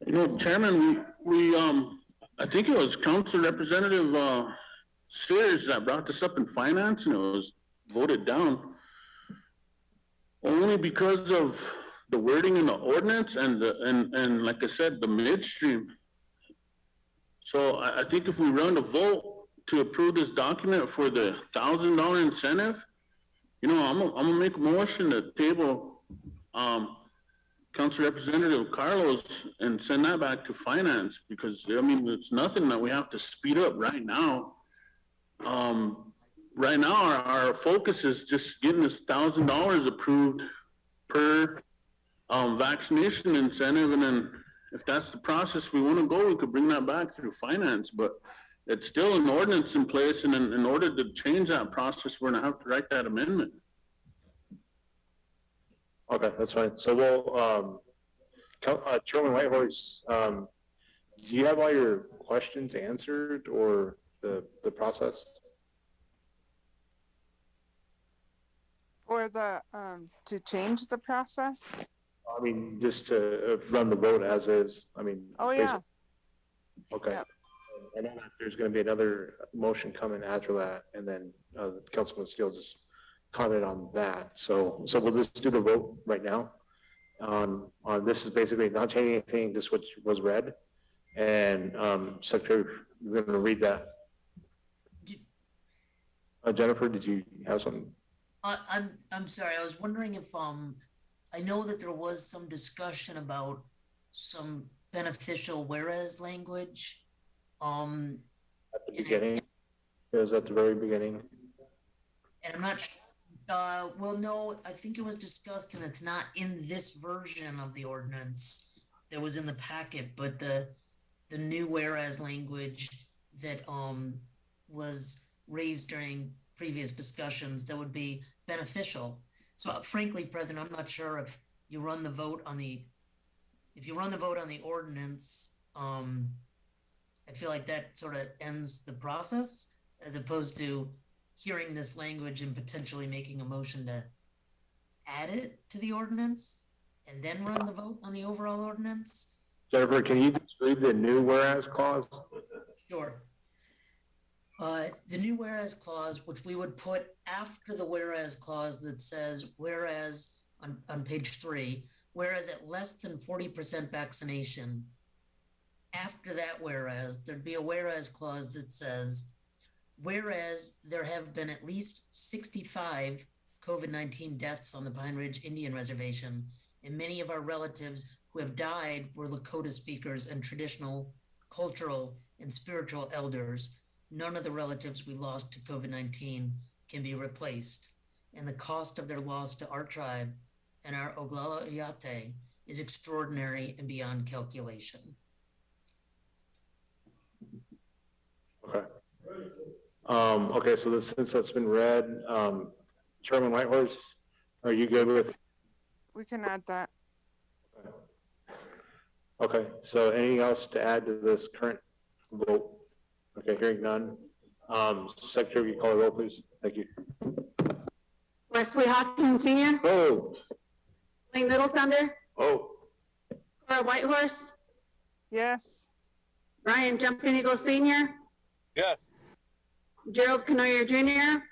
You know, Chairman, we, I think it was Council Representative, Sears that brought this up in finance and it was voted down. Only because of the wording in the ordinance and and like I said, the midstream. So I think if we run a vote to approve this document for the $1,000 incentive, you know, I'm gonna make a motion to table, Council Representative Carlos and send that back to finance because, I mean, it's nothing that we have to speed up right now. Right now, our focus is just getting this $1,000 approved per, vaccination incentive. And then if that's the process we want to go, we could bring that back through finance, but it's still an ordinance in place. And in order to change that process, we're gonna have to write that amendment. Okay, that's fine. So we'll, Chairman Whitehorse, do you have all your questions answered or the process? For the, to change the process? I mean, just to run the vote as is, I mean. Oh, yeah. Okay. Yep. I know that there's gonna be another motion coming after that, and then, Councilman Steele just comment on that. So we'll just do the vote right now. On this is basically not changing anything, just what was read. And, Secretary, you're gonna read that. Jennifer, did you have something? I'm sorry. I was wondering if I know that there was some discussion about some beneficial whereas language. At the beginning, it was at the very beginning. And I'm not well, no, I think it was discussed and it's not in this version of the ordinance that was in the packet, but the new whereas language that was raised during previous discussions that would be beneficial. So frankly, President, I'm not sure if you run the vote on the ordinance, I feel like that sort of ends the process as opposed to hearing this language and potentially making a motion to add it to the ordinance and then run the vote on the overall ordinance. Jennifer, can you just read the new whereas clause? Sure. The new whereas clause, which we would put after the whereas clause that says, whereas on page 3, whereas at less than 40% vaccination, after that whereas, there'd be a whereas clause that says, whereas there have been at least 65 COVID-19 deaths on the Pine Ridge Indian Reservation, and many of our relatives who have died were Lakota speakers and traditional, cultural, and spiritual elders. None of the relatives we lost to COVID-19 can be replaced, and the cost of their loss to our tribe and our Oglala Oyate is extraordinary and beyond calculation. Okay. Okay, so since that's been read, Chairman Whitehorse, are you good with? We can add that. Okay, so anything else to add to this current vote? Okay, hearing none. Secretary, will you call the roll, please? Thank you. Wesley Hopkins Senior, Oh. Wayne Little Thunder, Oh. Cora Whitehorse, Yes. Ryan Jumping Eagle Senior, Yes. Gerald Canoyer Jr.,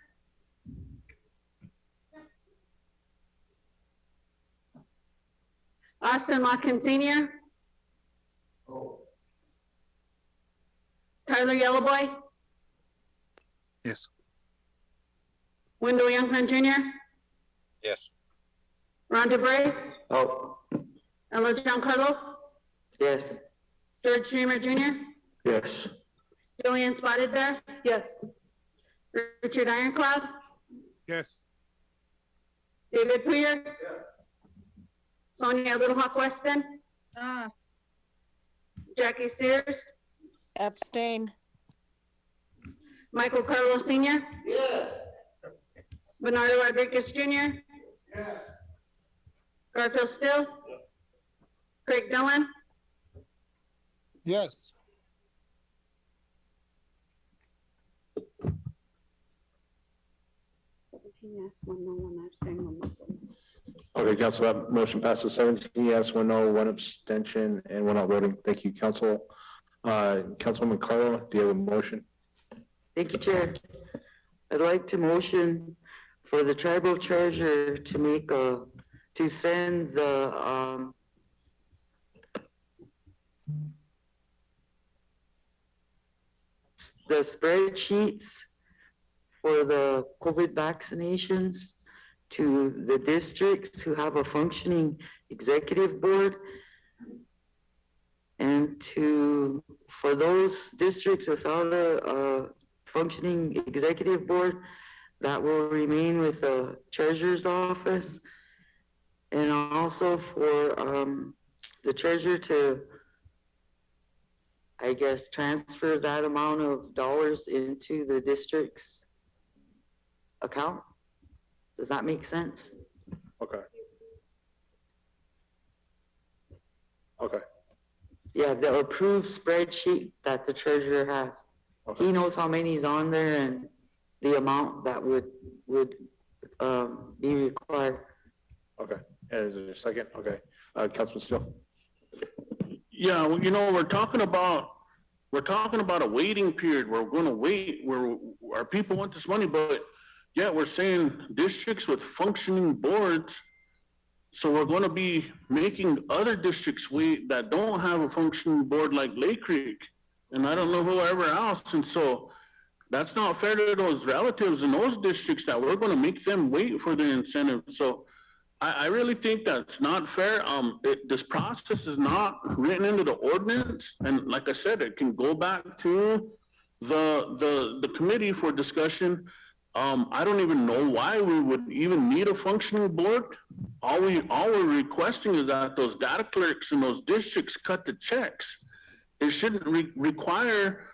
Austin Locken Senior, Tyler Yellowboy, Yes. Wendell Youngman Jr., Yes. Ron DeBrey, Oh, Ella Giancarlo, yes. George Dreamer Jr., Yes. Julian Spotted Bear, yes. Richard Ironclad, Yes. David Poyer, Sonia Little Hawk Weston, Ah, Jackie Sears, Abstain. Michael Carlo Senior, Bernardo Rodriguez Jr., Garfield Still, Craig Dillon, Yes. yes, 1 no, 1 abstain, 1 no. Okay, council, that motion passes 17 yes, 1 no, 1 abstention, and 1 not voting. Thank you, council. Councilwoman Carlo, do you have a motion? Thank you, Chair. I'd like to motion for the tribal treasurer to make to send the spreadsheets for the COVID vaccinations to the districts who have a functioning executive board, and for those districts without a functioning executive board, that will remain with the treasurer's office. And also for the treasurer to, I guess, transfer that amount of dollars into the district's account. Does that make sense? Okay. Okay. Yeah, the approved spreadsheet that the treasurer has. Okay. He knows how many's on there and the amount that would be required. Okay. And is there a second? Okay. Councilman Steele. Yeah, well, you know, we're talking about a waiting period. We're going to wait. Our people want this money, but yet we're saying districts with functioning boards. So we're going to be making other districts wait that don't have a functioning board like Lake Creek, and I don't know whoever else. And so that's not fair to those relatives in those districts that we're going to make them wait for their incentive. So I really think that's not fair. This process is not written into the ordinance, and like I said, it can go back to the committee for discussion. I don't even know why we would even need a functioning board. All we're requesting is that those data clerks in those districts cut the checks. It shouldn't require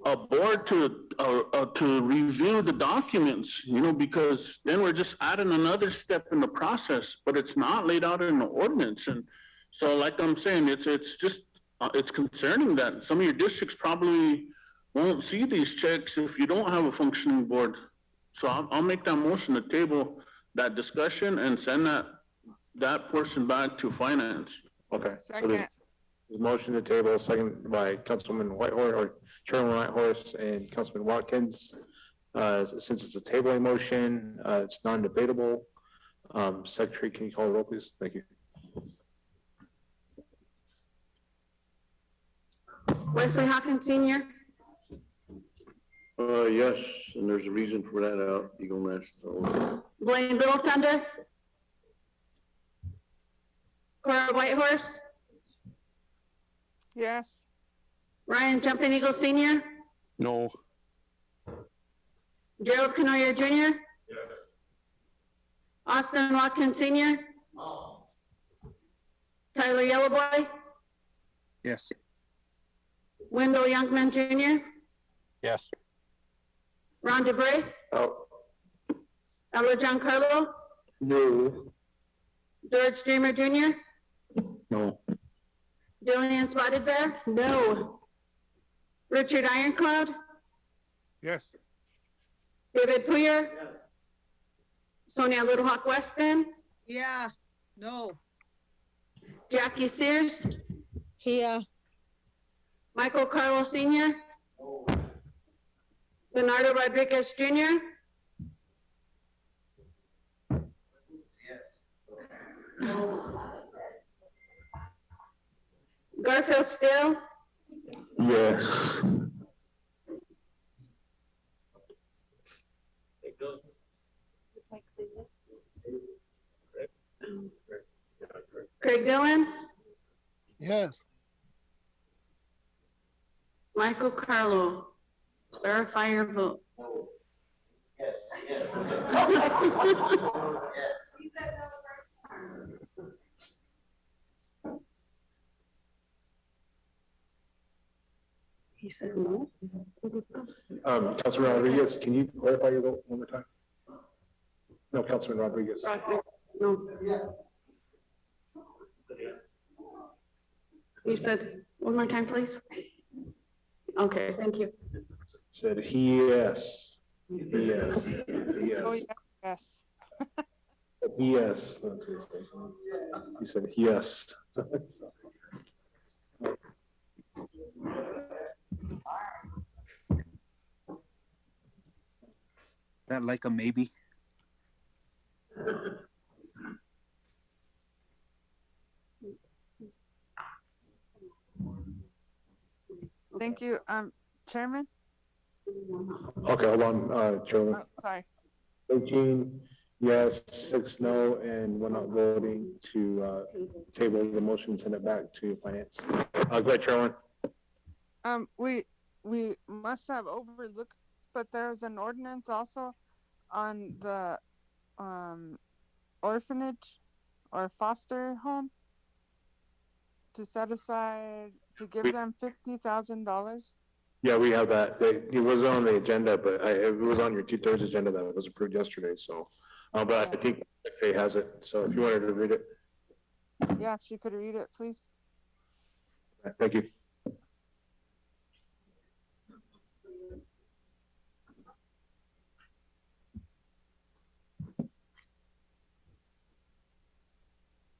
a board to review the documents, you know, because then we're just adding another step in the process, but it's not laid out in the ordinance. And so, like I'm saying, it's just it's concerning that some of your districts probably won't see these checks if you don't have a functioning board. So I'll make that motion to table that discussion and send that portion back to finance. Okay. Second. So there's motion to table, second by Councilwoman Whitehorse or Chairman Whitehorse and Councilman Watkins. Since it's a tabling motion, it's non-debatable. Secretary, can you call the roll, please? Thank you. Wesley Hawkins Senior, Yes, and there's a reason for that. You gonna ask? Blaine Little Thunder, Cora Whitehorse, Yes. Ryan Jumping Eagle Senior, No. Gerald Canoyer Jr., Austin Watkins Senior, Tyler Yellowboy, Yes. Wendell Youngman Jr., Yes. Ron DeBrey, Oh, Ella Giancarlo, No. George Dreamer Jr., No. Jillian Spotted Bear, no. Richard Ironclad, Yes. David Puyer, Sonia Little Hawk Weston, Yeah, no, Jackie Sears, Here. Michael Carlo Senior, Bernardo Rodriguez Jr., Garfield Still, Yes. Craig Dillon, Yes. Michael Carlo. Verify your vote. He said no. Councilman Rodriguez, can you clarify your vote one more time? No, Councilman Rodriguez. No. You said one more time, please? Okay, thank you. Said he, yes. Yes. Oh, Yes. yeah. Yes. Yes. He said yes. That like a maybe? Thank you. Chairman? Okay, hold on, Chairman. Oh, sorry. 13 yes, 6 no, and we're not voting to table the motion, send it back to finance. Go ahead, Chairman. We must have overlooked, but there's an ordinance also on the orphanage or foster home to set aside to give them $50,000. Yeah, we have that. It wasn't on the agenda, but it was on your 2/3 agenda that was approved yesterday, so. But I think Faye has it, so if you wanted to read it. Yeah, if she could read it, please. Thank you.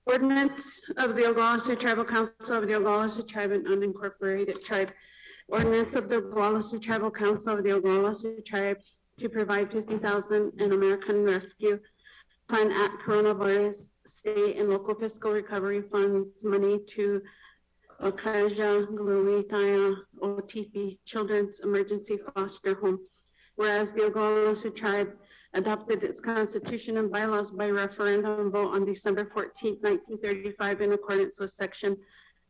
Ordinance of the Oglala Sioux Tribal Council of the Oglala Sioux Tribe and Unincorporated Tribe. Ordinance of the Oglala Sioux Tribal Council of the Oglala Sioux Tribe to provide $50,000 in American Rescue Plan Act Coronavirus State and Local Fiscal Recovery Funds money to Okaja Glumithaya OTP Children's Emergency Foster Home. Whereas the Oglala Sioux Tribe adopted its constitution and bylaws by referendum vote on December 14, 1935, in accordance with Section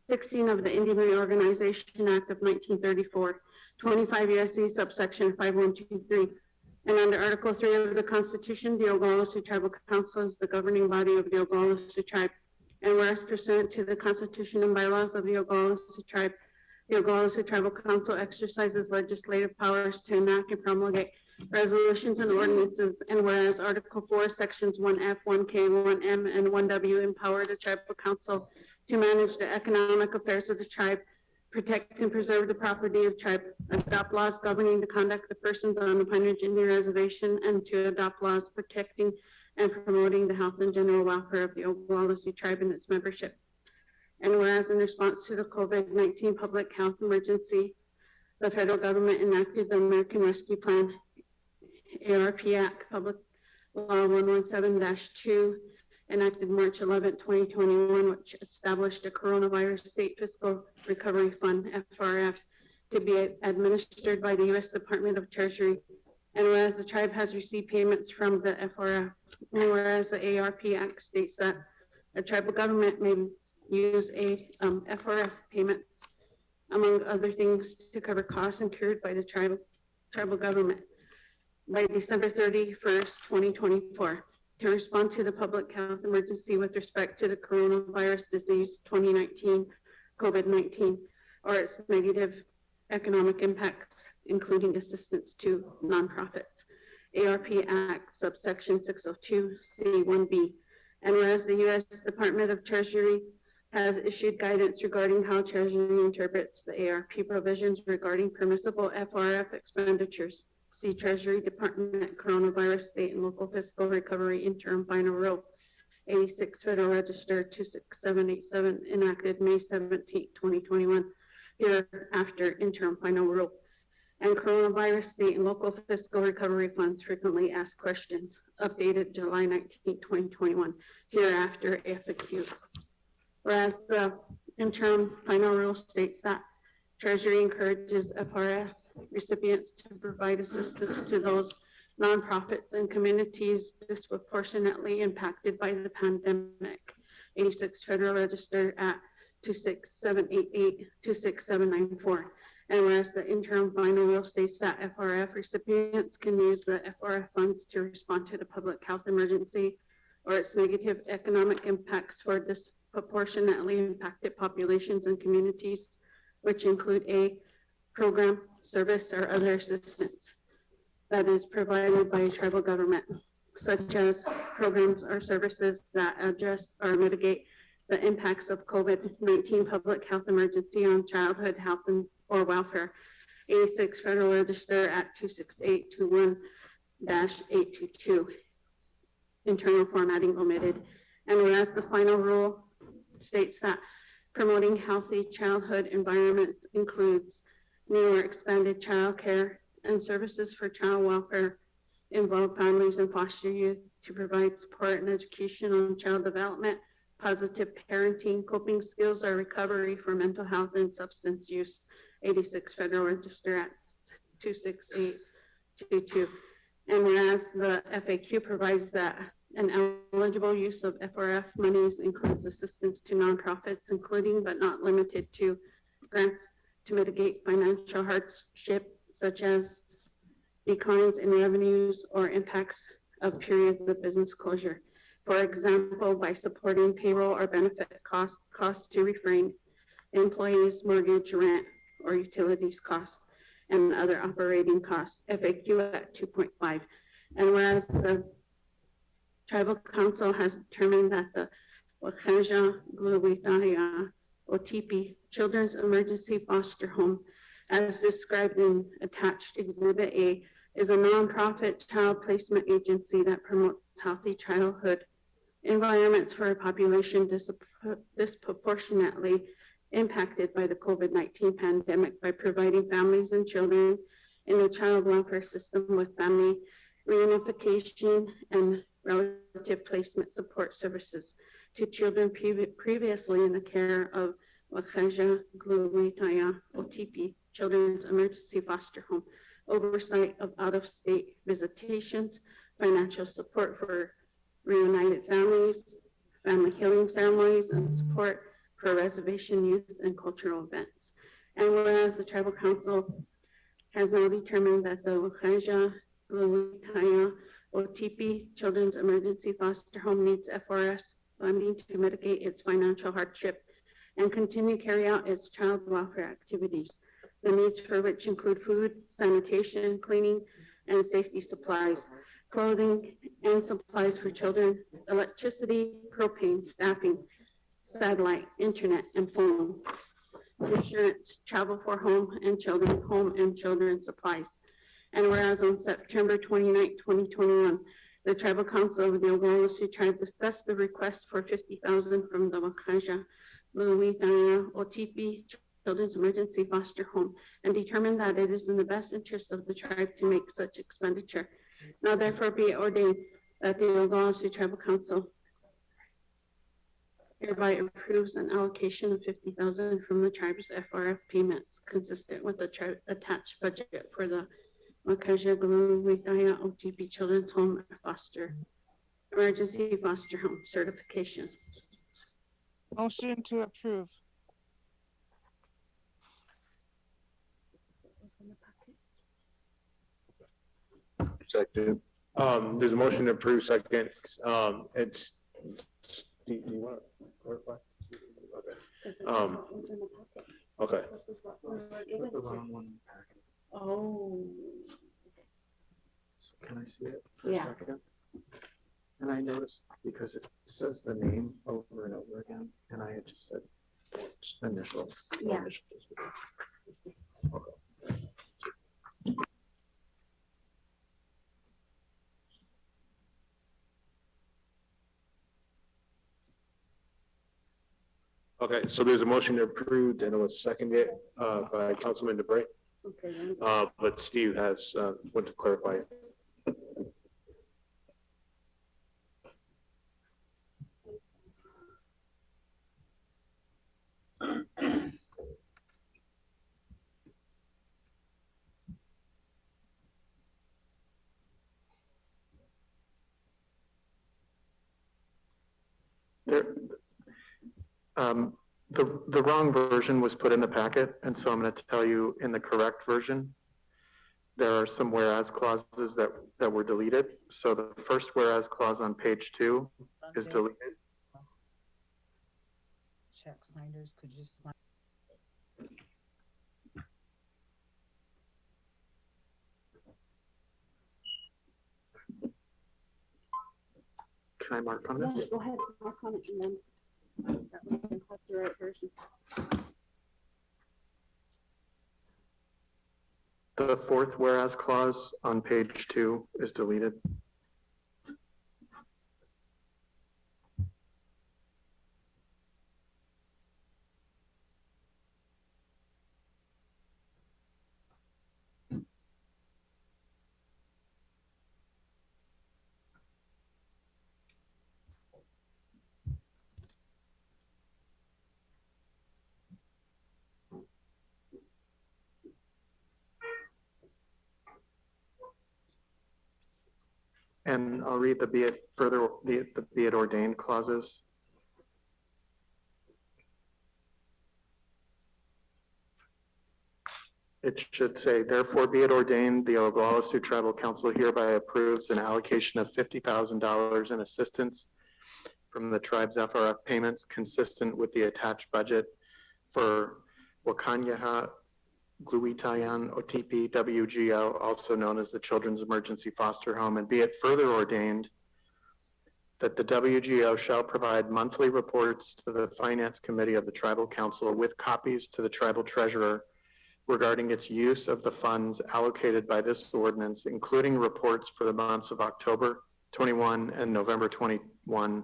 16 of the Indian Reorganization Act of 1934, 25 U.S.C. subsection 5123. And under Article 3 of the Constitution, the Oglala Sioux Tribal Council is the governing body of the Oglala Sioux Tribe. And whereas pursuant to the Constitution and bylaws of the Oglala Sioux Tribe, the Oglala Sioux Tribal Council exercises legislative powers to enact and promulgate resolutions and ordinances, and whereas Article 4, Sections 1F, 1K, 1M, and 1W empower the Tribal Council to manage the economic affairs of the tribe, protect and preserve the property of tribe, adopt laws governing the conduct of persons on the Pine Ridge Indian Reservation, and to adopt laws protecting and promoting the health and general welfare of the Oglala Sioux Tribe and its membership. And whereas in response to the COVID-19 public health emergency, the federal government enacted the American Rescue Plan, ARP Act, Public Law 117-2, enacted March 11, 2021, which established a Coronavirus State Fiscal Recovery Fund, FRF, to be administered by the U.S. Department of Treasury. And whereas the tribe has received payments from the FRF, and whereas the ARP Act states that a tribal government may use FRF payments, among other things, to cover costs incurred by the tribal government by December 31st, 2024, to respond to the public health emergency with respect to the coronavirus disease 2019, COVID-19, or its negative economic impacts, including assistance to nonprofits. ARP Act, subsection 602, C1B. And whereas the U.S. Department of Treasury has issued guidance regarding how Treasury interprets the ARP provisions regarding permissible FRF expenditures. See Treasury Department Coronavirus State and Local Fiscal Recovery Interim Final Rule, 86 Federal Register 26787, enacted May 17, 2021, hereafter Interim Final Rule. And Coronavirus State and Local Fiscal Recovery Funds frequently asked questions, updated July 19, 2021, hereafter FAQ. Whereas the Interim Final Rule states that Treasury encourages FRF recipients to provide assistance to those nonprofits and communities disproportionately impacted by the pandemic. 86 Federal Register at 26788, 26794. And whereas the interim final rule states that FRF recipients can use the FRF funds to respond to the public health emergency or its negative economic impacts for disproportionately impacted populations and communities, which include a program, service, or other assistance that is provided by a tribal government, such as programs or services that address or mitigate the impacts of COVID-19 public health emergency on childhood health or welfare. 86 Federal Register at 26821-822. internal formatting omitted. And whereas the final rule states that promoting healthy childhood environments includes new or expanded child care and services for child welfare, involve families and foster youth to provide support and education on child development, positive parenting, coping skills, or recovery for mental health and substance use, 86 Federal Register at 26822. And whereas the FAQ provides that an eligible use of FRF monies includes assistance to nonprofits, including but not limited to grants to mitigate financial hardship, such as declines in revenues or impacts of periods of business closure. For example, by supporting payroll or benefit costs to refrain, employees' mortgage, rent, or utilities costs, and other operating costs, FAQ at 2.5. And whereas the Tribal Council has determined that the Wakaja Gluwitaya OTP Children's Emergency Foster Home, as described in attached Exhibit A, is a nonprofit child placement agency that promotes healthy childhood environments for a population disproportionately impacted by the COVID-19 pandemic by providing families and children in the child welfare system with family reunification and relative placement support services to children previously in the care of Wakaja Gluwitaya OTP Children's Emergency Foster Home, oversight of out-of-state visitations, financial support for reunited families, family healing ceremonies, and support for reservation youth and cultural events. And whereas the Tribal Council has now determined that the Wakaja Gluwitaya OTP Children's Emergency Foster Home needs FRS funding to mitigate its financial hardship and continue to carry out its child welfare activities, the needs for which include food, sanitation, cleaning, and safety supplies, clothing and supplies for children, electricity, propane, staffing, satellite, internet, and phone, insurance, travel for home and children supplies. And whereas on September 29, 2021, the Tribal Council of the Oglala Sioux Tribe discussed the request for $50,000 from the Wakaja Gluwitaya OTP Children's Emergency Foster Home and determined that it is in the best interest of the tribe to make such expenditure. Now therefore be it ordained that the Oglala Sioux Tribal Council hereby approves an allocation of $50,000 from the tribe's FRF payments consistent with the attached budget for the Wakaja Gluwitaya OTP Children's Home Emergency Foster Home certification. Motion to approve. Second. There's a motion to approve second. It's, do you want to clarify? Okay. Okay. Oh. Can I see it? Yeah. And I noticed because it says the name over and over again, and I had just said initials. Yeah. Okay. Okay, so there's a motion to approve and it was seconded by Councilman DeBrey. Okay. But Steve has want to clarify. The wrong version was put in the packet, and so I'm going to tell you in the correct version, there are some whereas clauses that were deleted. So the first whereas clause on page 2 is deleted. Check signers could just sign. Can I mark on this? Yeah, go ahead, mark on it and then that way we can have the right version. The fourth whereas clause on page 2 is deleted. and I'll read the be it ordained clauses. It should say, therefore be it ordained, the Oglala Sioux Tribal Council hereby approves an allocation of $50,000 in assistance from the tribe's FRF payments consistent with the attached budget for Wakanyaha Gluitayan OTP WGO, also known as the Children's Emergency Foster Home, and be it further ordained that the WGO shall provide monthly reports to the Finance Committee of the Tribal Council with copies to the Tribal Treasurer regarding its use of the funds allocated by this ordinance, including reports for the months of October 21 and November 21.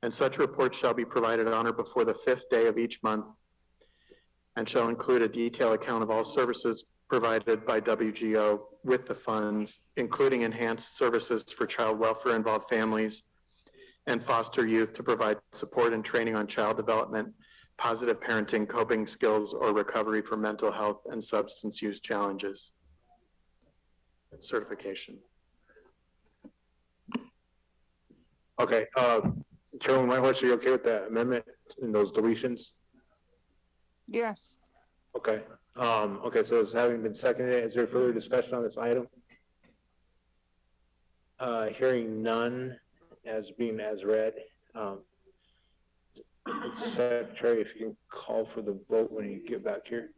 And such reports shall be provided on or before the 5th day of each month and shall include a detailed account of all services provided by WGO with the funds, including enhanced services for child welfare involved families and foster youth to provide support and training on child development, positive parenting, coping skills, or recovery from mental health and substance use challenges. Certification. Okay, Chairman Whitehorse, are you okay with that amendment and those deletions? Yes. Okay, okay, so it's having been seconded, is there further discussion on this item? Hearing none as being as read. Secretary, if you can call for the vote when you get back here.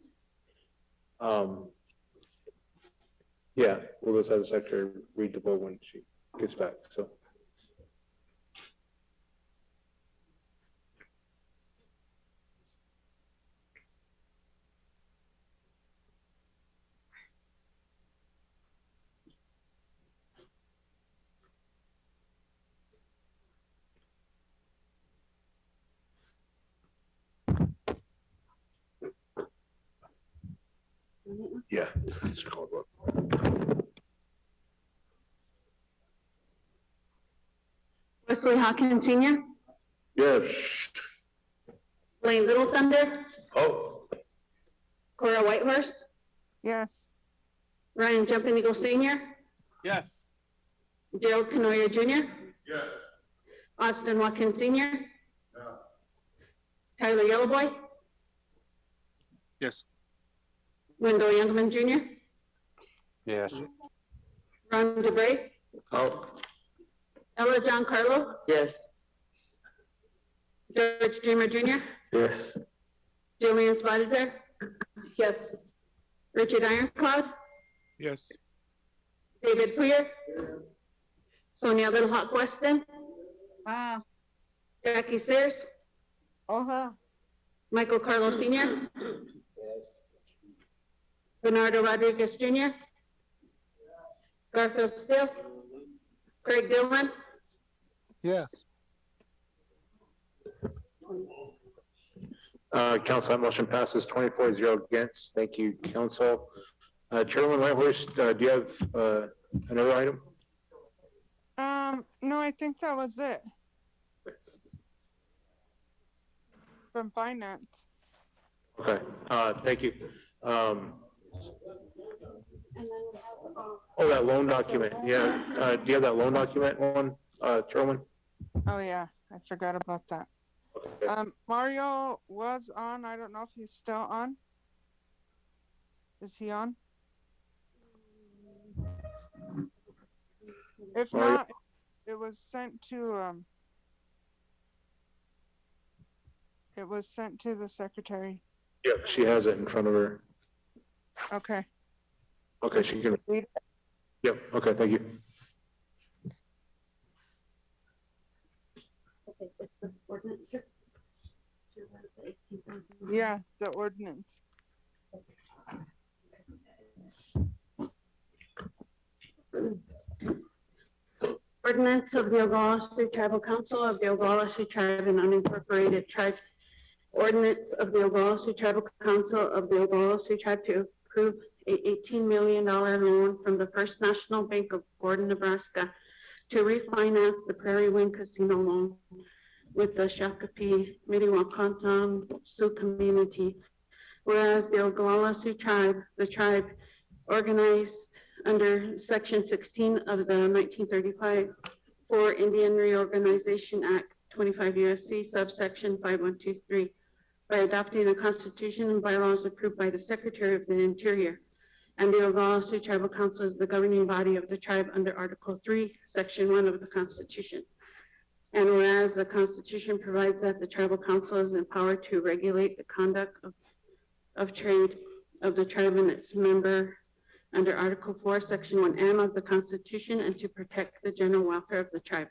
Yeah, we'll just have the secretary read the vote when she gets back, so. Yeah. Just call the vote. Wesley Hawkins Senior, Yes. Blaine Little Thunder, Oh. Cora Whitehorse, Yes. Ryan Jumping Eagle Senior, Yes. Gerald Canoyer Jr., Yes. Austin Watkins Senior, Tyler Yellowboy, Yes. Wendell Youngman Jr., Yes. Ron DeBrey, Oh. Ella Giancarlo, Yes. George Dreamer Jr., Yes. Julian Spotted Bear, yes, Richard Ironclad, Yes. David Poyer, Sonia Little Hawk Weston, Ah, Jackie Sears, Uh-huh. Michael Carlo Senior, Bernardo Rodriguez Jr., Garfield Still, Craig Dillon, Yes. Council, that motion passes 24-0 against. Thank you, council. Chairman Whitehorse, do you have another item? No, I think that was it. From finance. Okay, thank you. Oh, that loan document, yeah. Do you have that loan document one, Chairman? Oh yeah, I forgot about that. Okay. Mario was on. I don't know if he's still on. Is he on? If Mario? not, it was sent to it was sent to the secretary. Yep, she has it in front of her. Okay. Okay, she can. Read it. Yep, okay, thank you. Okay, so it's this ordinance here. Yeah, the ordinance. Ordinance of the Oglala Sioux Tribal Council of the Oglala Sioux Tribe and unincorporated tribes. Ordinance of the Oglala Sioux Tribal Council of the Oglala Sioux Tribe to approve a $18 million loan from the First National Bank of Gordon, Nebraska to refinance the Prairie Wind Casino loan with the Shakopee Midi-Wakanton Sioux community. Whereas the Oglala Sioux Tribe, the tribe organized under Section 16 of the 1935 Indian Reorganization Act 25 U.S.C. subsection 5123 by adopting the Constitution and bylaws approved by the Secretary of the Interior. And the Oglala Sioux Tribal Council is the governing body of the tribe under Article 3, Section 1 of the Constitution. And whereas the Constitution provides that the Tribal Council is empowered to regulate the conduct of trade of the tribe and its member under Article 4, Section 1M of the Constitution, and to protect the general welfare of the tribe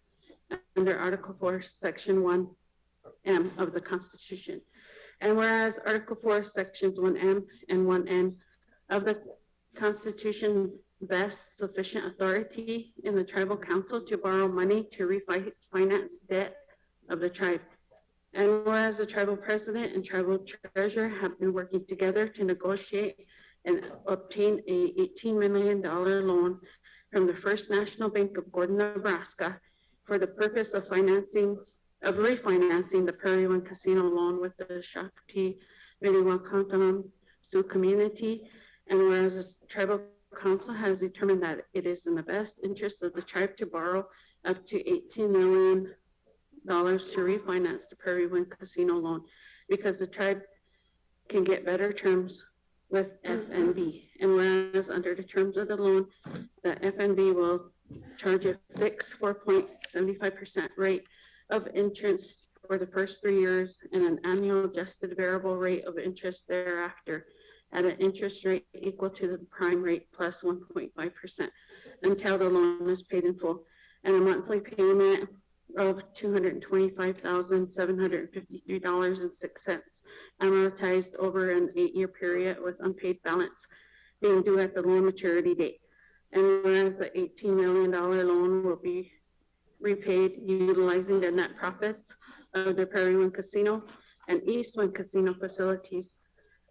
under Article 4, Section 1M of the Constitution. And whereas Article 4, Sections 1M and 1N of the Constitution vests sufficient authority in the Tribal Council to borrow money to refinance debt of the tribe. And whereas the Tribal President and Tribal Treasurer have been working together to negotiate and obtain a $18 million loan from the First National Bank of Gordon, Nebraska, for the purpose of refinancing the Prairie One Casino loan with the Shakopee Vaccination Sioux community. And whereas the Tribal Council has determined that it is in the best interest of the tribe to borrow up to $18 million to refinance the Prairie One Casino loan, because the tribe can get better terms with FNB. And whereas under the terms of the loan, the FNB will charge a fixed 4.75% rate of interest for the first 3 years and an annual adjusted variable rate of interest thereafter at an interest rate equal to the prime rate plus 1.5% until the loan is paid in full, and a monthly payment of $225,753.06, amortized over an 8-year period with unpaid balance being due at the loan maturity date. And whereas the $18 million loan will be repaid utilizing the net profits of the Prairie One Casino and East One Casino facilities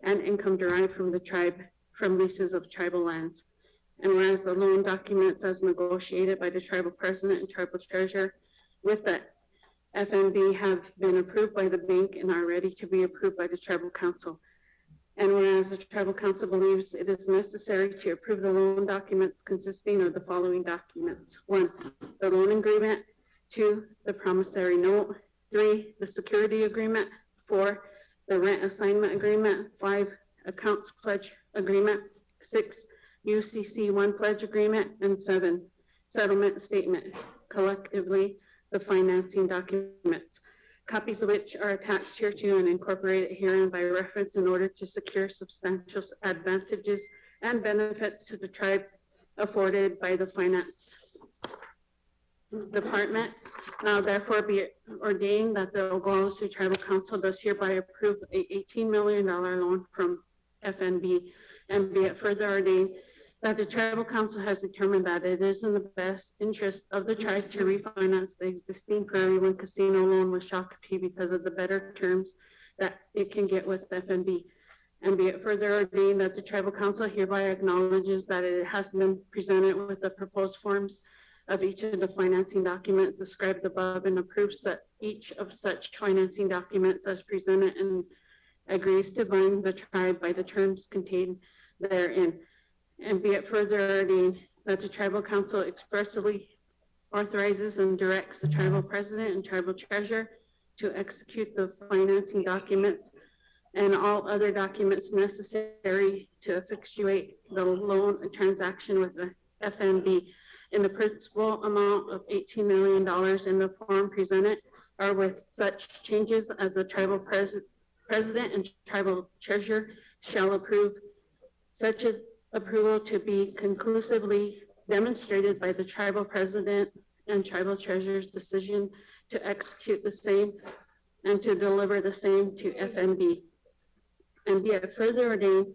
and income derived from the tribe from leases of tribal lands. And whereas the loan documents as negotiated by the Tribal President and Tribal Treasurer with the FNB have been approved by the bank and are ready to be approved by the Tribal Council. And whereas the Tribal Council believes it is necessary to approve the loan documents consisting of the following documents: 1, the loan agreement; 2, the promissory note; 3, the security agreement; 4, the rent assignment agreement; 5, accounts pledge agreement; 6, UCC 1 pledge agreement; and 7, settlement statement, collectively the financing documents, copies of which are attached hereto and incorporated herein by reference in order to secure substantial advantages and benefits to the tribe afforded by the finance department. Now therefore be it ordained that the Oglala Sioux Tribal Council does hereby approve a $18 million loan from FNB, and be it further ordained that the Tribal Council has determined that it is in the best interest of the tribe to refinance the existing Prairie One Casino loan with Shakopee because of the better terms that it can get with FNB. And be it further ordained that the Tribal Council hereby acknowledges that it has been presented with the proposed forms of each of the financing documents described above, and approves that each of such financing documents as presented and agrees to bind the tribe by the terms contained therein. And be it further ordained that the Tribal Council expressly authorizes and directs the Tribal President and Tribal Treasurer to execute the financing documents and all other documents necessary to effectuate the loan transaction with the FNB in the principal amount of $18 million in the form presented, or with such changes as the Tribal President and Tribal Treasurer shall approve. Such approval to be conclusively demonstrated by the Tribal President and Tribal Treasurer's decision to execute the same and to deliver the same to FNB. And be it further ordained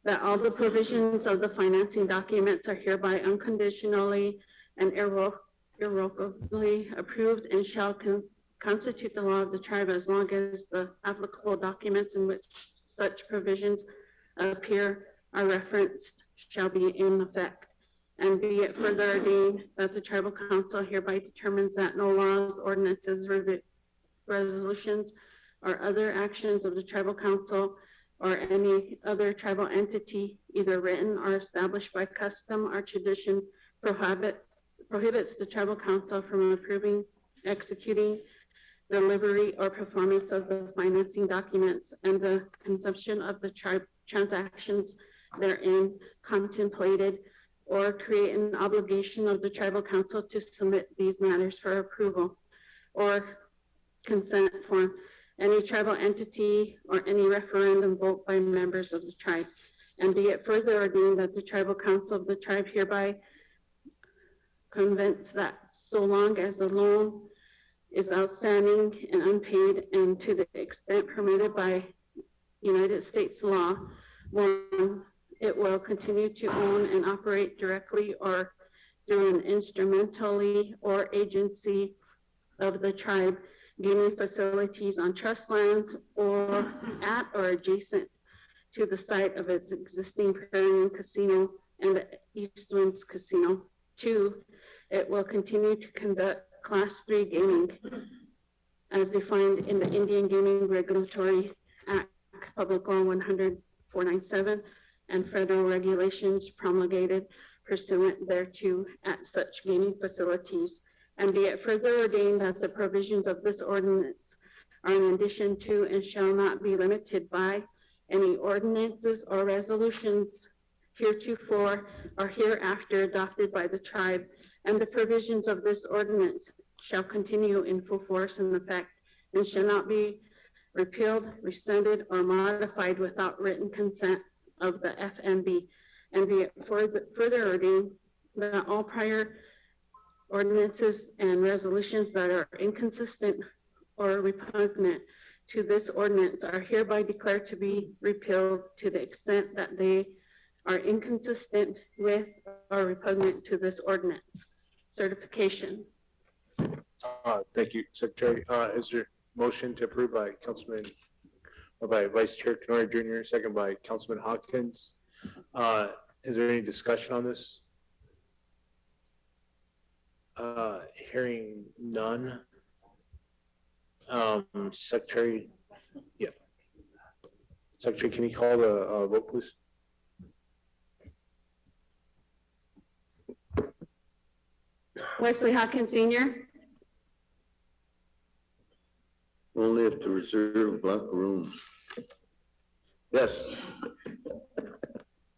that all the provisions of the financing documents are hereby unconditionally and irrevocably approved and shall constitute the law of the tribe as long as the applicable documents in which such provisions appear are referenced shall be in effect. And be it further ordained that the Tribal Council hereby determines that no laws, ordinances, resolutions, or other actions of the Tribal Council or any other tribal entity, either written or established by custom or tradition, prohibits the tribal council from approving, executing, delivery, or performance of the financing documents and the consumption of the tribe transactions therein contemplated, or create an obligation of the tribal council to submit these matters for approval or consent for any tribal entity or any referendum vote by members of the tribe. And be it further ordained that the tribal council of the tribe hereby convinced that so long as the loan is outstanding and unpaid, and to the extent permitted by United States law, one, it will continue to own and operate directly or through an instrumentally or agency of the tribe, gaming facilities on trust lands or at or adjacent to the site of its existing Prairie Casino and the East Winds Casino. Two, it will continue to conduct Class 3 gaming as defined in the Indian Gaming Regulatory Act, Public Law 100-497, and federal regulations promulgated pursuant thereto at such gaming facilities. And be it further ordained that the provisions of this ordinance are in addition to and shall not be limited by any ordinances or resolutions heretofore or hereafter adopted by the tribe, and the provisions of this ordinance shall continue in full force and effect, and shall not be repealed, rescinded, or modified without written consent of the FMB. And be it further ordained that all prior ordinances and resolutions that are inconsistent or repugnant to this ordinance are hereby declared to be repealed to the extent that they are inconsistent with or repugnant to this ordinance. Certification. Thank you, Secretary. Is there motion to approve by Councilman, or by Vice Chair Canoyer Jr., second by Councilman Hopkins? Is there any discussion on this? Hearing none. Secretary, yeah. Secretary, can you call the vote, please? Wesley Hawkins Sr., Only if to reserve black rooms. Yes.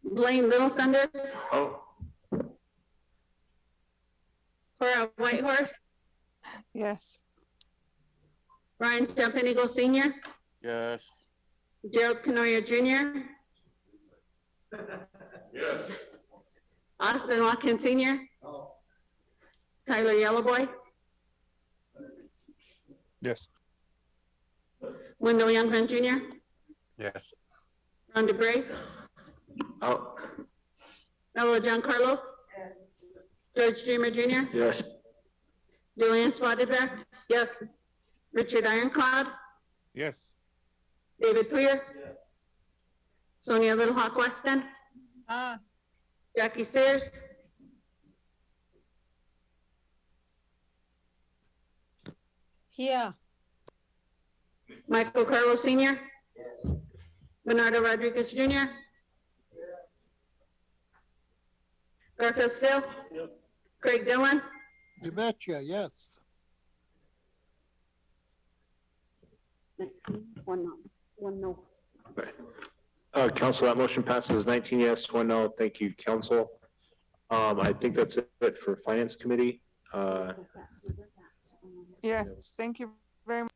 Blaine Little Thunder, Oh. Cora Whitehorse, Yes. Ryan Champenigo Sr., Yes. Gerald Canoyer Jr., Yes. Austin Watkins Sr., Tyler Yellowboy, Yes. Wendell Youngman Jr., Yes. Ron DeBrey, Out. Ella Giancarlo, George Dreamer Jr., Yes. Julian Spotted Bear, yes. Richard Ironclad, Yes. David Poyer, Sonia Little Hawk Weston, Jackie Sears, Yeah. Michael Carlos Sr., Bernardo Rodriguez Jr., Garfield Still, Craig Dillon, You betcha, yes. one no. Council, that motion passes 19 yes, 1 no. Thank you, Council. I think that's it for Finance Committee. Yes, thank you very much.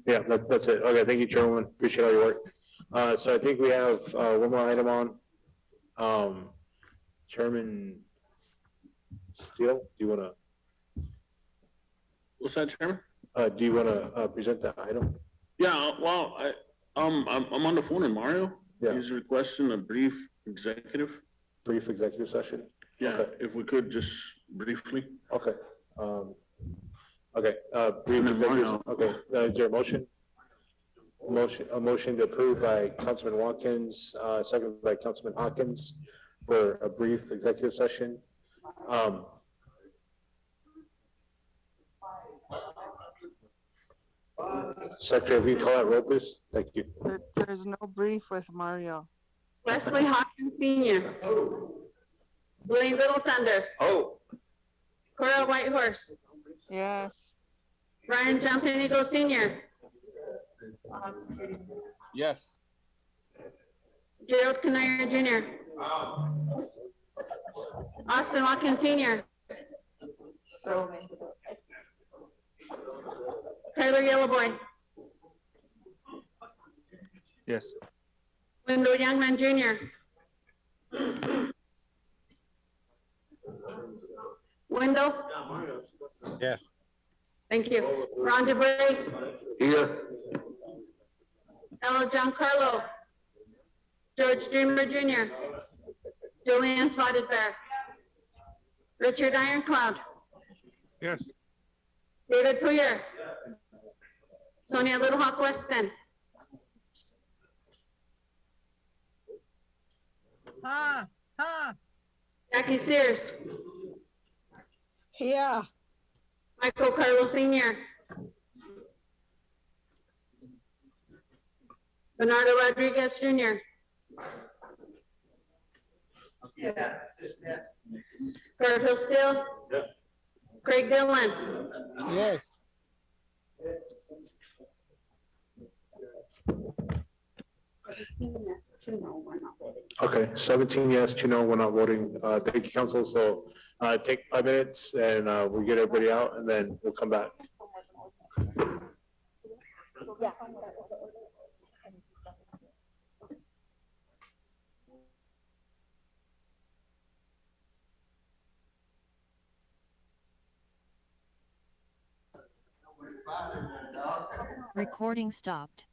Yeah, that's it. Okay, thank you, Chairwoman. Appreciate all your work. So I think we have one more item on. Chairman Steele, do you want to? What's that, Chairman? Do you want to present that item? Yeah, well, I'm on the phone with Mario. Yeah. He's requesting a brief executive. Brief executive session? Yeah, Okay. if we could just briefly. Okay. Okay, brief And then executive, Mario. okay, is there a motion? A motion to approve by Councilman Watkins, second by Councilman Hawkins for a brief executive session. Secretary, if you call that roll, please. Thank you. There's no brief with Mario. Wesley Hawkins Senior. Blaine Little Thunder. Oh. Cora Whitehorse. Yes. Brian Jumping Eagle Senior. Yes. Gerald Canayer Jr. Austin Watkins Senior. Tyler Yellowboy. Yes. Wendell Youngman Jr. Wendell? Yes. Thank you. Ron DeBrey. Here. Ella Giancarlo. George Dreamer Jr. Julian Spotted Bear. Richard Ironcloud. Yes. David Poyer. Sonia Little Hawk Weston. Ha, ha. Jackie Sears. Yeah. Michael Carlo Sr. Bernardo Rodriguez Jr. Garfield Still. Craig Dillon. Yes. Okay, 17 yes, 2 no, we're not voting. Thank you, council. So take 5 minutes and we'll get everybody out and then we'll come back. Recording stopped.